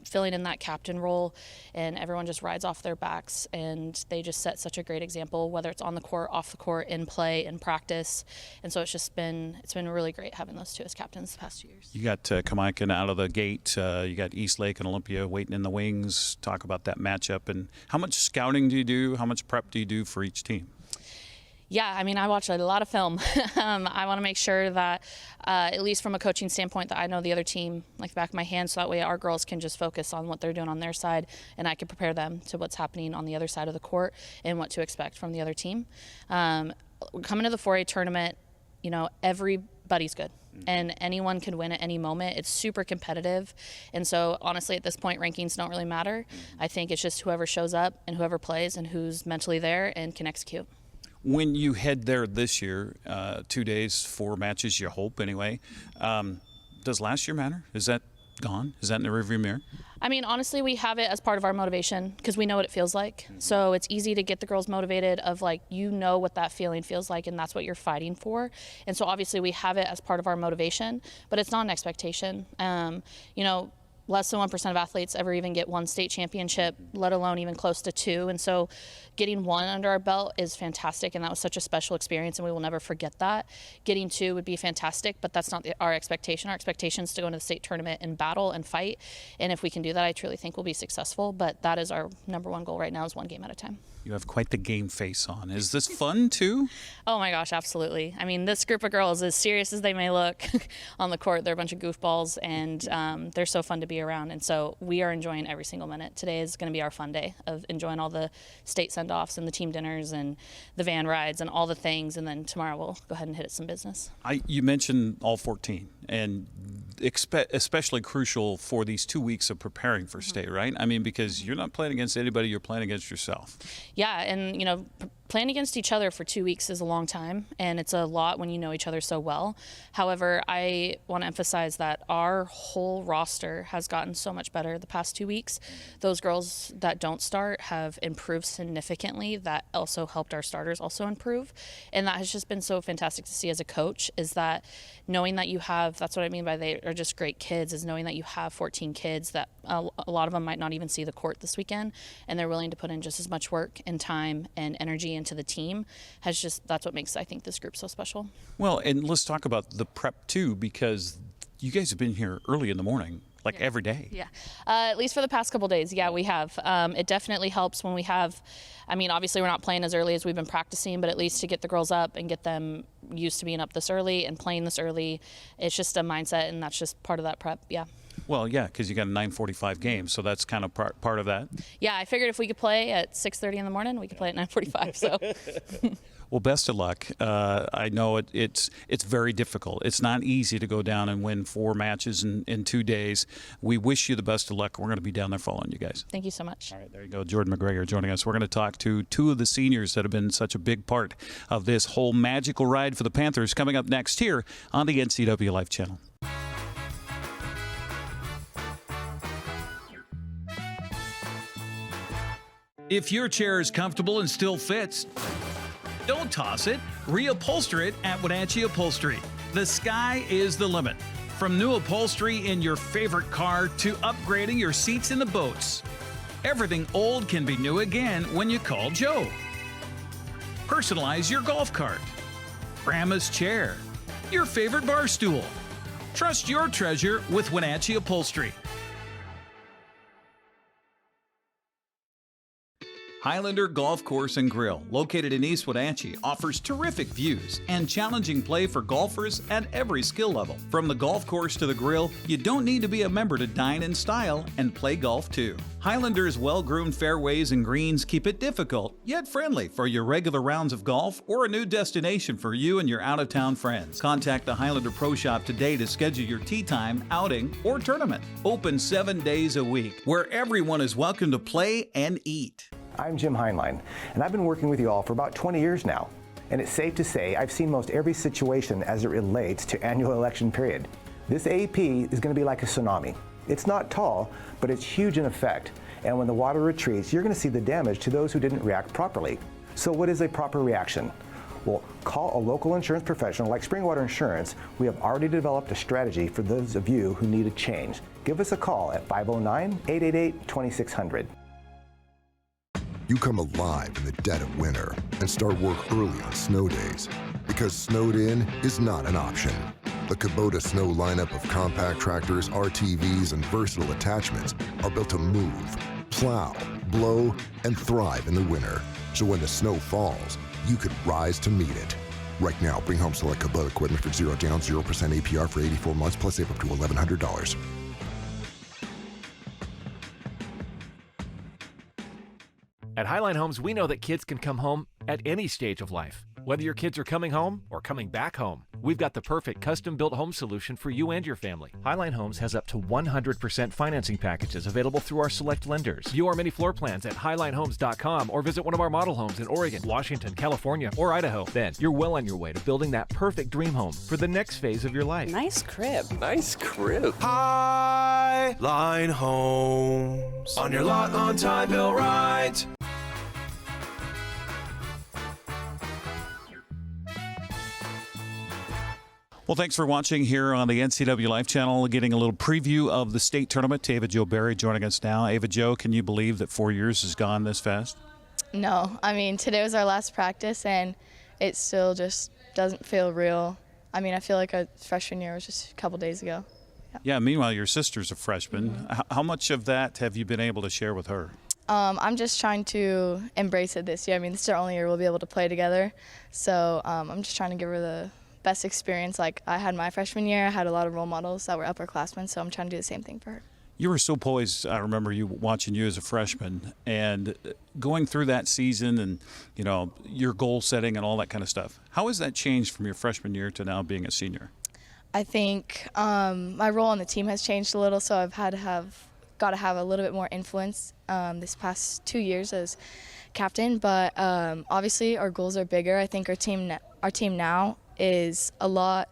filling in that captain role, and everyone just rides off their backs, and they just set such a great example, whether it's on the court, off the court, in play, in practice. And so it's been really great having those two as captains the past 2 years. You got Kamaikan out of the gate. You got Eastlake and Olympia waiting in the wings. Talk about that matchup, and how much scouting do you do? How much prep do you do for each team? Yeah, I mean, I watch a lot of film. I want to make sure that, at least from a coaching standpoint, that I know the other team like the back of my hand, so that way our girls can just focus on what they're doing on their side, and I can prepare them to what's happening on the other side of the court and what to expect from the other team. Coming to the 4A tournament, everybody's good. And anyone can win at any moment. It's super competitive. And so honestly, at this point, rankings don't really matter. I think it's just whoever shows up and whoever plays and who's mentally there and can execute. When you head there this year, 2 days, 4 matches, you hope anyway, does last year matter? Is that gone? Is that in the rearview mirror? I mean, honestly, we have it as part of our motivation because we know what it feels like. So it's easy to get the girls motivated of what that feeling feels like, and that's what you're fighting for. And so obviously we have it as part of our motivation, but it's not an expectation. Less than 1% of athletes ever even get one state championship, let alone even close to 2. And so getting 1 under our belt is fantastic, and that was such a special experience, and we will never forget that. Getting 2 would be fantastic, but that's not our expectation. Our expectation is to go into the state tournament and battle and fight. And if we can do that, I truly think we'll be successful. But that is our number 1 goal right now, is 1 game at a time. You have quite the game face on. Is this fun too? Oh my gosh, absolutely. I mean, this group of girls, as serious as they may look on the court, they're a bunch of goofballs, and they're so fun to be around. And so we are enjoying every single minute. Today is going to be our fun day of enjoying all the state send-offs and the team dinners and the van rides and all the things. And then tomorrow we'll go ahead and hit some business. You mentioned all 14, and especially crucial for these 2 weeks of preparing for state, right? I mean, because you're not playing against anybody, you're playing against yourself. Yeah, and playing against each other for 2 weeks is a long time, and it's a lot when you know each other so well. However, I want to emphasize that our whole roster has gotten so much better the past 2 weeks. Those girls that don't start have improved significantly. That also helped our starters also improve, and that has just been so fantastic to see as a coach, is that knowing that you have, that's what I mean by they are just great kids, is knowing that you have 14 kids that a lot of them might not even see the court this weekend, and they're willing to put in just as much work and time and energy into the team. That's what makes, I think, this group so special. Well, and let's talk about the prep too, because you guys have been here early in the morning, every day. Yeah, at least for the past couple days. Yeah, we have. It definitely helps when we have, obviously we're not playing as early as we've been practicing, but at least to get the girls up and get them used to being up this early and playing this early, it's just a mindset, and that's just part of that prep. Yeah. Well, yeah, because you got a 9:45 game, so that's kind of part of that. Yeah, I figured if we could play at 6:30 in the morning, we could play at 9:45. So. Well, best of luck. I know it's very difficult. It's not easy to go down and win 4 matches in 2 days. We wish you the best of luck. We're going to be down there following you guys. Thank you so much. All right, there you go. Jordan McGregor joining us. We're going to talk to 2 of the seniors that have been such a big part of this whole magical ride for the Panthers, coming up next here on the NCWLIFE channel. If your chair is comfortable and still fits, don't toss it. Reupholster it at Wenatchee Upholstery. The sky is the limit. From new upholstery in your favorite car to upgrading your seats in the boats. Everything old can be new again when you call Joe. Personalize your golf cart, grandma's chair, your favorite bar stool. Trust your treasure with Wenatchee Upholstery. Highlander Golf Course and Grill, located in East Wenatchee, offers terrific views and challenging play for golfers at every skill level. From the golf course to the grill, you don't need to be a member to dine in style and play golf too. Highlander's well-groomed fairways and greens keep it difficult, yet friendly for your regular rounds of golf or a new destination for you and your out-of-town friends. Contact the Highlander Pro Shop today to schedule your tee time, outing, or tournament. Open 7 days a week, where everyone is welcome to play and eat. I'm Jim Heinlein, and I've been working with you all for about 20 years now. And it's safe to say I've seen most every situation as it relates to annual election period. This AP is going to be like a tsunami. It's not tall, but it's huge in effect. And when the water retreats, you're going to see the damage to those who didn't react properly. So what is a proper reaction? Well, call a local insurance professional like Springwater Insurance. We have already developed a strategy for those of you who need a change. Give us a call at 509-888-2600. You come alive in the dead of winter and start work early on snow days because snowed in is not an option. The Kubota Snow lineup of compact tractors, RTVs, and versatile attachments are built to move, plow, blow, and thrive in the winter. So when the snow falls, you could rise to meet it. Right now, bring home select Kubota equipment for 0 down, 0% APR for 84 months, plus save up to $1,100. At Highline Homes, we know that kids can come home at any stage of life. Whether your kids are coming home or coming back home, we've got the perfect custom-built home solution for you and your family. Highline Homes has up to 100% financing packages available through our select lenders. View our many floor plans at highlinehomes.com or visit one of our model homes in Oregon, Washington, California, or Idaho. Then you're well on your way to building that perfect dream home for the next phase of your life. Nice crib. Nice crib. Highline Homes. On your lot, on time, built right. Well, thanks for watching here on the NCWLIFE channel, getting a little preview of the state tournament. Ava Jo Berry joining us now. Ava Jo, can you believe that 4 years has gone this fast? No. I mean, today was our last practice, and it still just doesn't feel real. I mean, I feel like our freshman year was just a couple days ago. Yeah, meanwhile, your sister's a freshman. How much of that have you been able to share with her? I'm just trying to embrace it this year. I mean, this is our only year we'll be able to play together. So I'm just trying to give her the best experience like I had my freshman year. I had a lot of role models that were upperclassmen, so I'm trying to do the same thing for her. You were so poised. I remember watching you as a freshman and going through that season and, you know, your goal setting and all that kind of stuff. How has that changed from your freshman year to now being a senior? I think my role on the team has changed a little, so I've got to have a little bit more influence this past 2 years as captain. But obviously our goals are bigger. I think our team now is a lot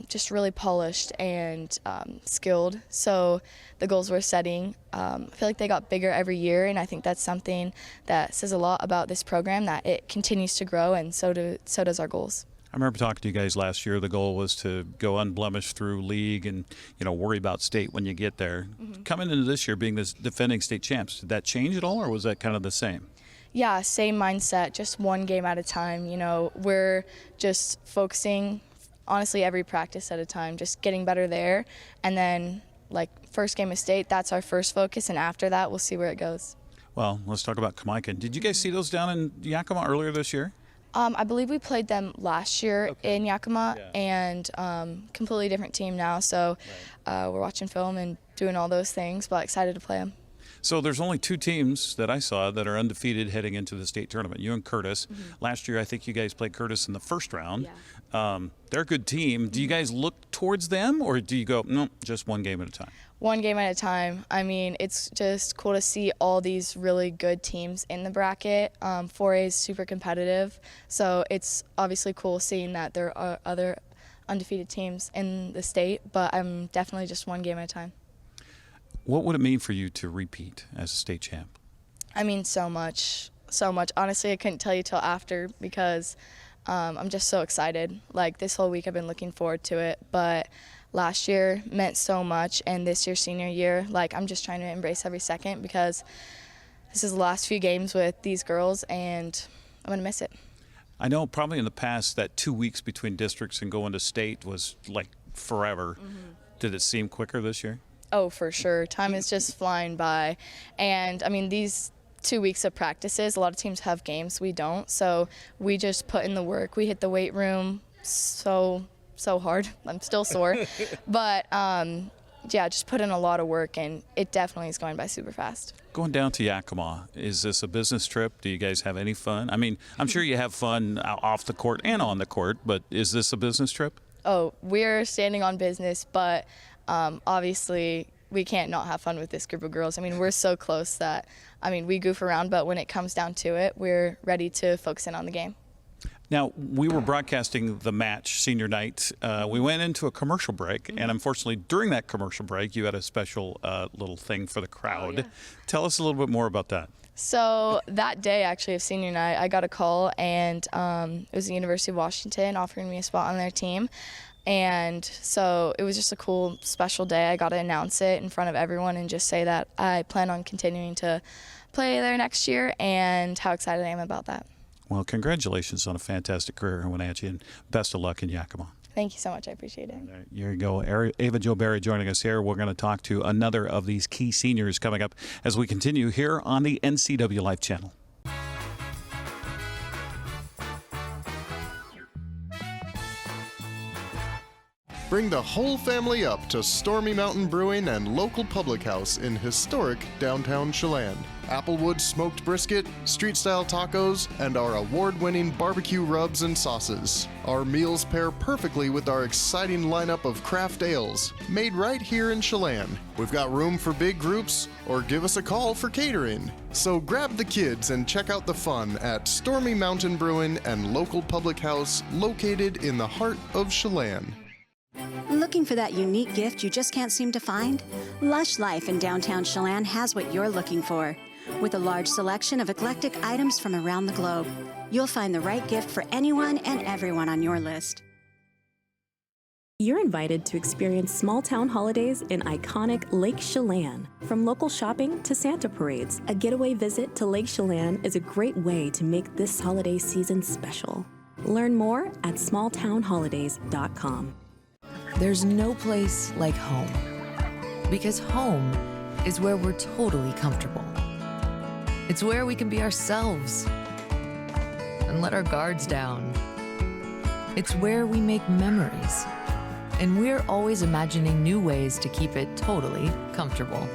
just really polished and skilled. So the goals we're setting, I feel like they got bigger every year, and I think that's something that says a lot about this program, that it continues to grow, and so does our goals. I remember talking to you guys last year. The goal was to go unblemished through league and, you know, worry about state when you get there. Coming into this year being the defending state champs, did that change at all, or was that kind of the same? Yeah, same mindset, just one game at a time. You know, we're just focusing, honestly, every practice at a time, just getting better there. And then, like, first game of state, that's our first focus, and after that, we'll see where it goes. Well, let's talk about Kamaikan. Did you guys see those down in Yakima earlier this year? I believe we played them last year in Yakima, and completely different team now. So we're watching film and doing all those things, but excited to play them. So there's only two teams that I saw that are undefeated heading into the state tournament, you and Curtis. Last year, I think you guys played Curtis in the first round. They're a good team. Do you guys look towards them, or do you go, no, just one game at a time? One game at a time. I mean, it's just cool to see all these really good teams in the bracket. 4A is super competitive, so it's obviously cool seeing that there are other undefeated teams in the state, but I'm definitely just one game at a time. What would it mean for you to repeat as a state champ? I mean, so much, so much. Honestly, I couldn't tell you till after because I'm just so excited. Like, this whole week I've been looking forward to it, but last year meant so much, and this year, senior year, like, I'm just trying to embrace every second because this is the last few games with these girls, and I'm going to miss it. I know probably in the past that 2 weeks between districts and going to state was like forever. Did it seem quicker this year? Oh, for sure. Time is just flying by. And, I mean, these 2 weeks of practices, a lot of teams have games. We don't. So we just put in the work. We hit the weight room so hard. I'm still sore. But, yeah, just put in a lot of work, and it definitely is going by super fast. Going down to Yakima, is this a business trip? Do you guys have any fun? I mean, I'm sure you have fun off the court and on the court, but is this a business trip? Oh, we're standing on business, but obviously we can't not have fun with this group of girls. I mean, we're so close that, I mean, we goof around, but when it comes down to it, we're ready to focus in on the game. Now, we were broadcasting the match senior night. We went into a commercial break, and unfortunately, during that commercial break, you had a special little thing for the crowd. Tell us a little bit more about that. So that day, actually, of senior night, I got a call, and it was the University of Washington offering me a spot on their team. And so it was just a cool, special day. I got to announce it in front of everyone and just say that I plan on continuing to play there next year and how excited I am about that. Well, congratulations on a fantastic career in Wenatchee, and best of luck in Yakima. Thank you so much. I appreciate it. Here you go. Ava Jo Berry joining us here. We're going to talk to another of these key seniors coming up as we continue here on the NCWLIFE channel. Bring the whole family up to Stormy Mountain Brewing and local public house in historic downtown Chelan. Applewood smoked brisket, street-style tacos, and our award-winning barbecue rubs and sauces. Our meals pair perfectly with our exciting lineup of craft ales, made right here in Chelan. We've got room for big groups, or give us a call for catering. So grab the kids and check out the fun at Stormy Mountain Brewing and local public house located in the heart of Chelan. Looking for that unique gift you just can't seem to find? Lush Life in downtown Chelan has what you're looking for. With a large selection of eclectic items from around the globe, you'll find the right gift for anyone and everyone on your list. You're invited to experience small town holidays in iconic Lake Chelan. From local shopping to Santa parades, a getaway visit to Lake Chelan is a great way to make this holiday season special. Learn more at smalltownholidays.com. There's no place like home, because home is where we're totally comfortable. It's where we can be ourselves and let our guards down. It's where we make memories, and we're always imagining new ways to keep it totally comfortable.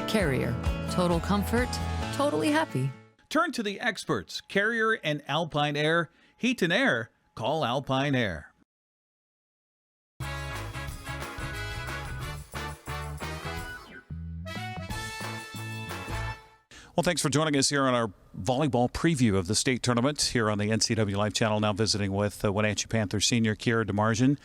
Carrier, total comfort, totally happy. Turn to the experts, Carrier and Alpine Air. Heat and air, call Alpine Air. Well, thanks for joining us here on our volleyball preview of the state tournament here on the NCWLIFE channel. Now visiting with Wenatchee Panthers senior Kiera DeMargin.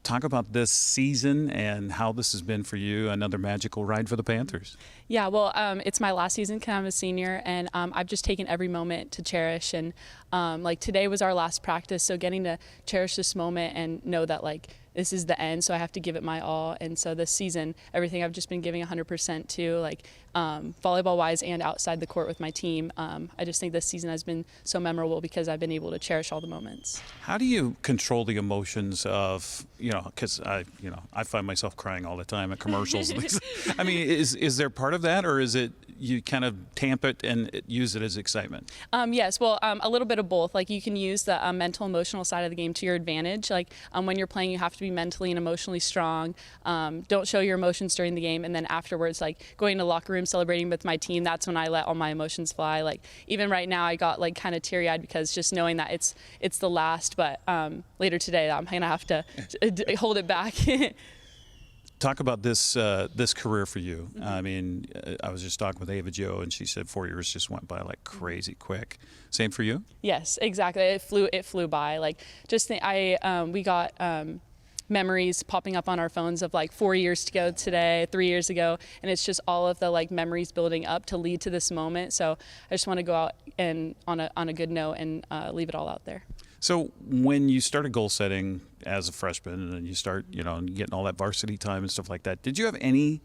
Talk about this season and how this has been for you. Another magical ride for the Panthers. Yeah, well, it's my last season because I'm a senior, and I've just taken every moment to cherish. And like today was our last practice, so getting to cherish this moment and know that like this is the end, so I have to give it my all. And so this season, everything I've just been giving 100% to, like volleyball-wise and outside the court with my team. I just think this season has been so memorable because I've been able to cherish all the moments. How do you control the emotions of, because I find myself crying all the time at commercials. I mean, is there part of that, or is it you kind of tamp it and use it as excitement? Yes, well, a little bit of both. Like you can use the mental, emotional side of the game to your advantage. Like when you're playing, you have to be mentally and emotionally strong. Don't show your emotions during the game, and then afterwards, like going to the locker room, celebrating with my team, that's when I let all my emotions fly. Like even right now, I got like kind of teary-eyed because just knowing that it's the last, but later today, I'm gonna have to hold it back. Talk about this career for you. I mean, I was just talking with Ava Jo, and she said 4 years just went by like crazy quick. Same for you? Yes, exactly. It flew by. Like just we got memories popping up on our phones of like 4 years ago today, 3 years ago, and it's just all of the like memories building up to lead to this moment. So I just want to go out and on a good note and leave it all out there. So when you started goal setting as a freshman and you start, getting all that varsity time and stuff like that, did you have any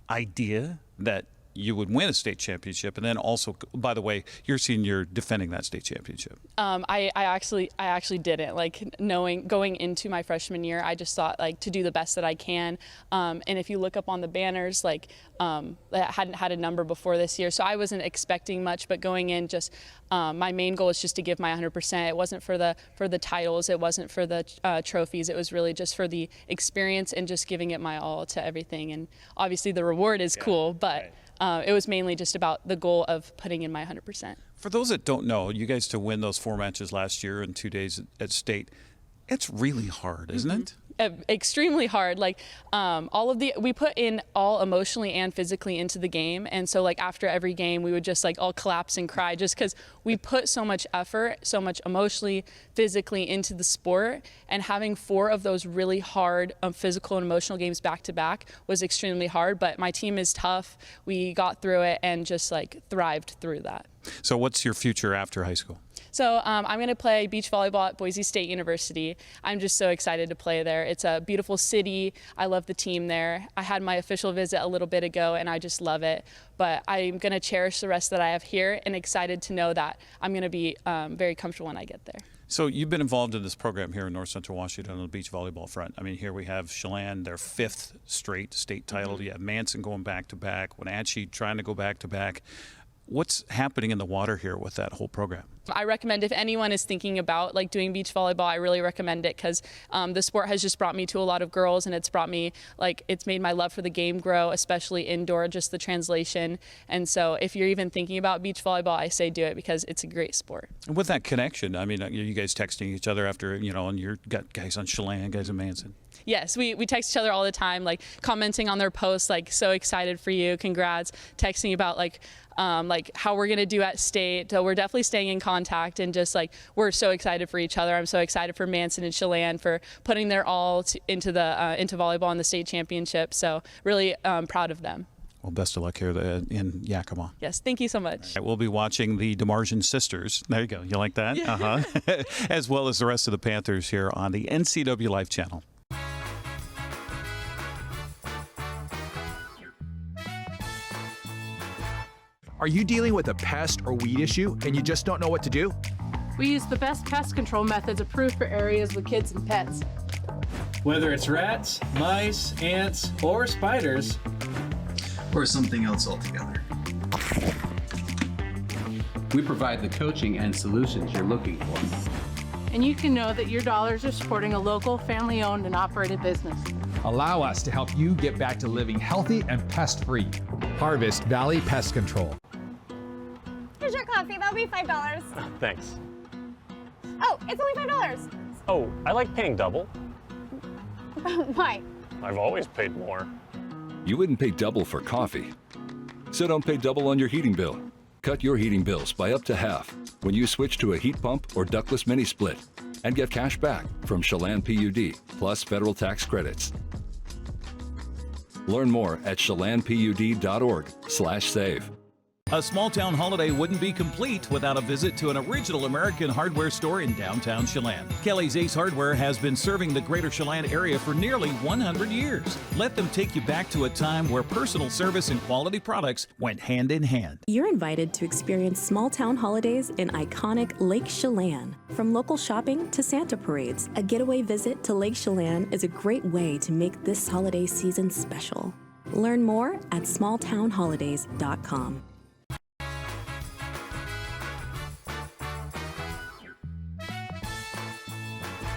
idea that you would win a state championship? And then also, by the way, you're senior defending that state championship. I actually didn't. Like going into my freshman year, I just thought like to do the best that I can. And if you look up on the banners, like I hadn't had a number before this year, so I wasn't expecting much. But going in, just my main goal is just to give my 100%. It wasn't for the titles. It wasn't for the trophies. It was really just for the experience and just giving it my all to everything. And obviously the reward is cool, but it was mainly just about the goal of putting in my 100%. For those that don't know, you guys to win those 4 matches last year and 2 days at state, It's really hard, isn't it? Extremely hard. Like we put in all emotionally and physically into the game, and so like after every game we would just like all collapse and cry just because we put so much effort, so much emotionally, physically into the sport, and having 4 of those really hard physical and emotional games back to back was extremely hard. But my team is tough. We got through it and just like thrived through that. So what's your future after high school? So I'm going to play beach volleyball at Boise State University. I'm just so excited to play there. It's a beautiful city. I love the team there. I had my official visit a little bit ago, and I just love it. But I'm going to cherish the rest that I have here, and excited to know that I'm going to be very comfortable when I get there. So you've been involved in this program here in North Central Washington on the beach volleyball front. I mean, here we have Chelan, their 5th straight state title. You have Manson going back-to-back, Wenatchee trying to go back-to-back. What's happening in the water here with that whole program? I recommend, if anyone is thinking about like doing beach volleyball, I really recommend it, because the sport has just brought me to a lot of girls, and it's made my love for the game grow, especially indoor, just the translation. And so if you're even thinking about beach volleyball, I say do it, because it's a great sport. And with that connection, I mean, you guys texting each other after, and you've got guys on Chelan, guys on Manson. Yes, we text each other all the time, like commenting on their posts, like so excited for you, congrats, texting about like how we're gonna do at state. So we're definitely staying in contact, and just like we're so excited for each other. I'm so excited for Manson and Chelan for putting their all into volleyball in the state championship. So really proud of them. Well, best of luck here in Yakima. Yes, thank you so much. We'll be watching the DeMargin sisters. There you go. You like that? Yeah. As well as the rest of the Panthers here on the NCWLIFE channel. Are you dealing with a pest or weed issue and you just don't know what to do? We use the best pest control methods approved for areas with kids and pets. Whether it's rats, mice, ants, or spiders, or something else altogether, we provide the coaching and solutions you're looking for. And you can know that your dollars are supporting a local, family-owned and operated business. Allow us to help you get back to living healthy and pest-free. Harvest Valley Pest Control. Here's your coffee. That'll be $5. Thanks. Oh, it's only $5. Oh, I like paying double. Why? I've always paid more. You wouldn't pay double for coffee. So don't pay double on your heating bill. Cut your heating bills by up to half when you switch to a heat pump or ductless mini split, and get cash back from Chelan PUD plus federal tax credits. Learn more at chelanpud.org/save. A small town holiday wouldn't be complete without a visit to an original American hardware store in downtown Chelan. Kelly's Ace Hardware has been serving the greater Chelan area for nearly 100 years. Let them take you back to a time where personal service and quality products went hand in hand. You're invited to experience small town holidays in iconic Lake Chelan. From local shopping to Santa parades, a getaway visit to Lake Chelan is a great way to make this holiday season special. Learn more at smalltownholidays.com.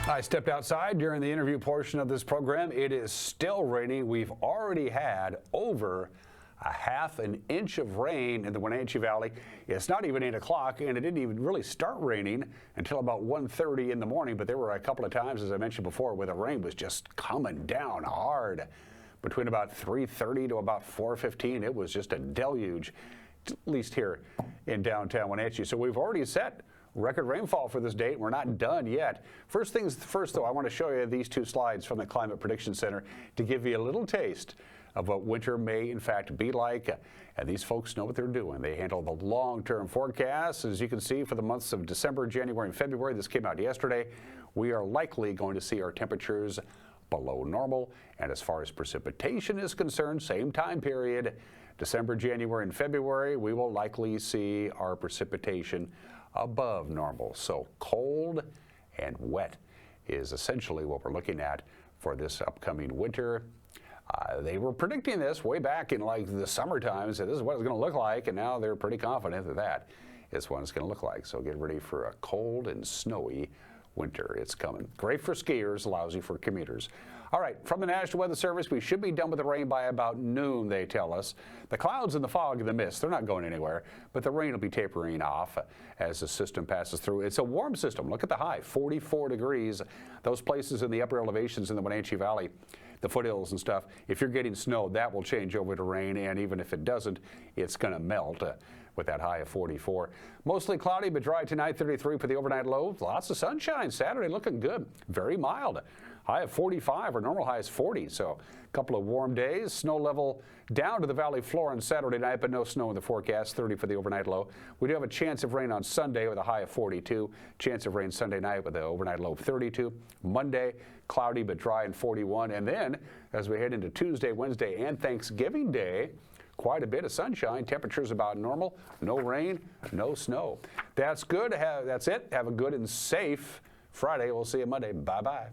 I stepped outside during the interview portion of this program. It is still raining. We've already had over a half an inch of rain in the Wenatchee Valley. It's not even 8 o'clock, and it didn't even really start raining until about 1:30 in the morning. But there were a couple of times, as I mentioned before, where the rain was just coming down hard. Between about 3:30 to about 4:15, it was just a deluge, at least here in downtown Wenatchee. So we've already set record rainfall for this date. We're not done yet. First things first, though, I want to show you these 2 slides from the Climate Prediction Center to give you a little taste of what winter may, in fact, be like. And these folks know what they're doing. They handle the long-term forecasts. As you can see, for the months of December, January, and February, this came out yesterday, we are likely going to see our temperatures below normal. And as far as precipitation is concerned, same time period, December, January, and February, we will likely see our precipitation above normal. So cold and wet is essentially what we're looking at for this upcoming winter. They were predicting this way back in like the summertime, said this is what it's going to look like, and now they're pretty confident that that is what it's going to look like. So get ready for a cold and snowy winter. It's coming. Great for skiers, lousy for commuters. All right, from the National Weather Service, we should be done with the rain by about noon, they tell us. The clouds and the fog and the mist, they're not going anywhere, but the rain will be tapering off as the system passes through. It's a warm system. Look at the high, 44 degrees. Those places in the upper elevations in the Wenatchee Valley, the foothills and stuff, if you're getting snow, that will change over to rain, and even if it doesn't, it's going to melt. With that high of 44. Mostly cloudy but dry tonight, 33 for the overnight low. Lots of sunshine. Saturday looking good. Very mild. High of 45. Our normal high is 40. So a couple of warm days. Snow level down to the valley floor on Saturday night, but no snow in the forecast. 30 for the overnight low. We do have a chance of rain on Sunday with a high of 42. Chance of rain Sunday night with an overnight low of 32. Monday, cloudy but dry and 41. And then as we head into Tuesday, Wednesday, and Thanksgiving Day, quite a bit of sunshine. Temperatures about normal. No rain, no snow. That's good. That's it. Have a good and safe Friday. We'll see you Monday. Bye-bye.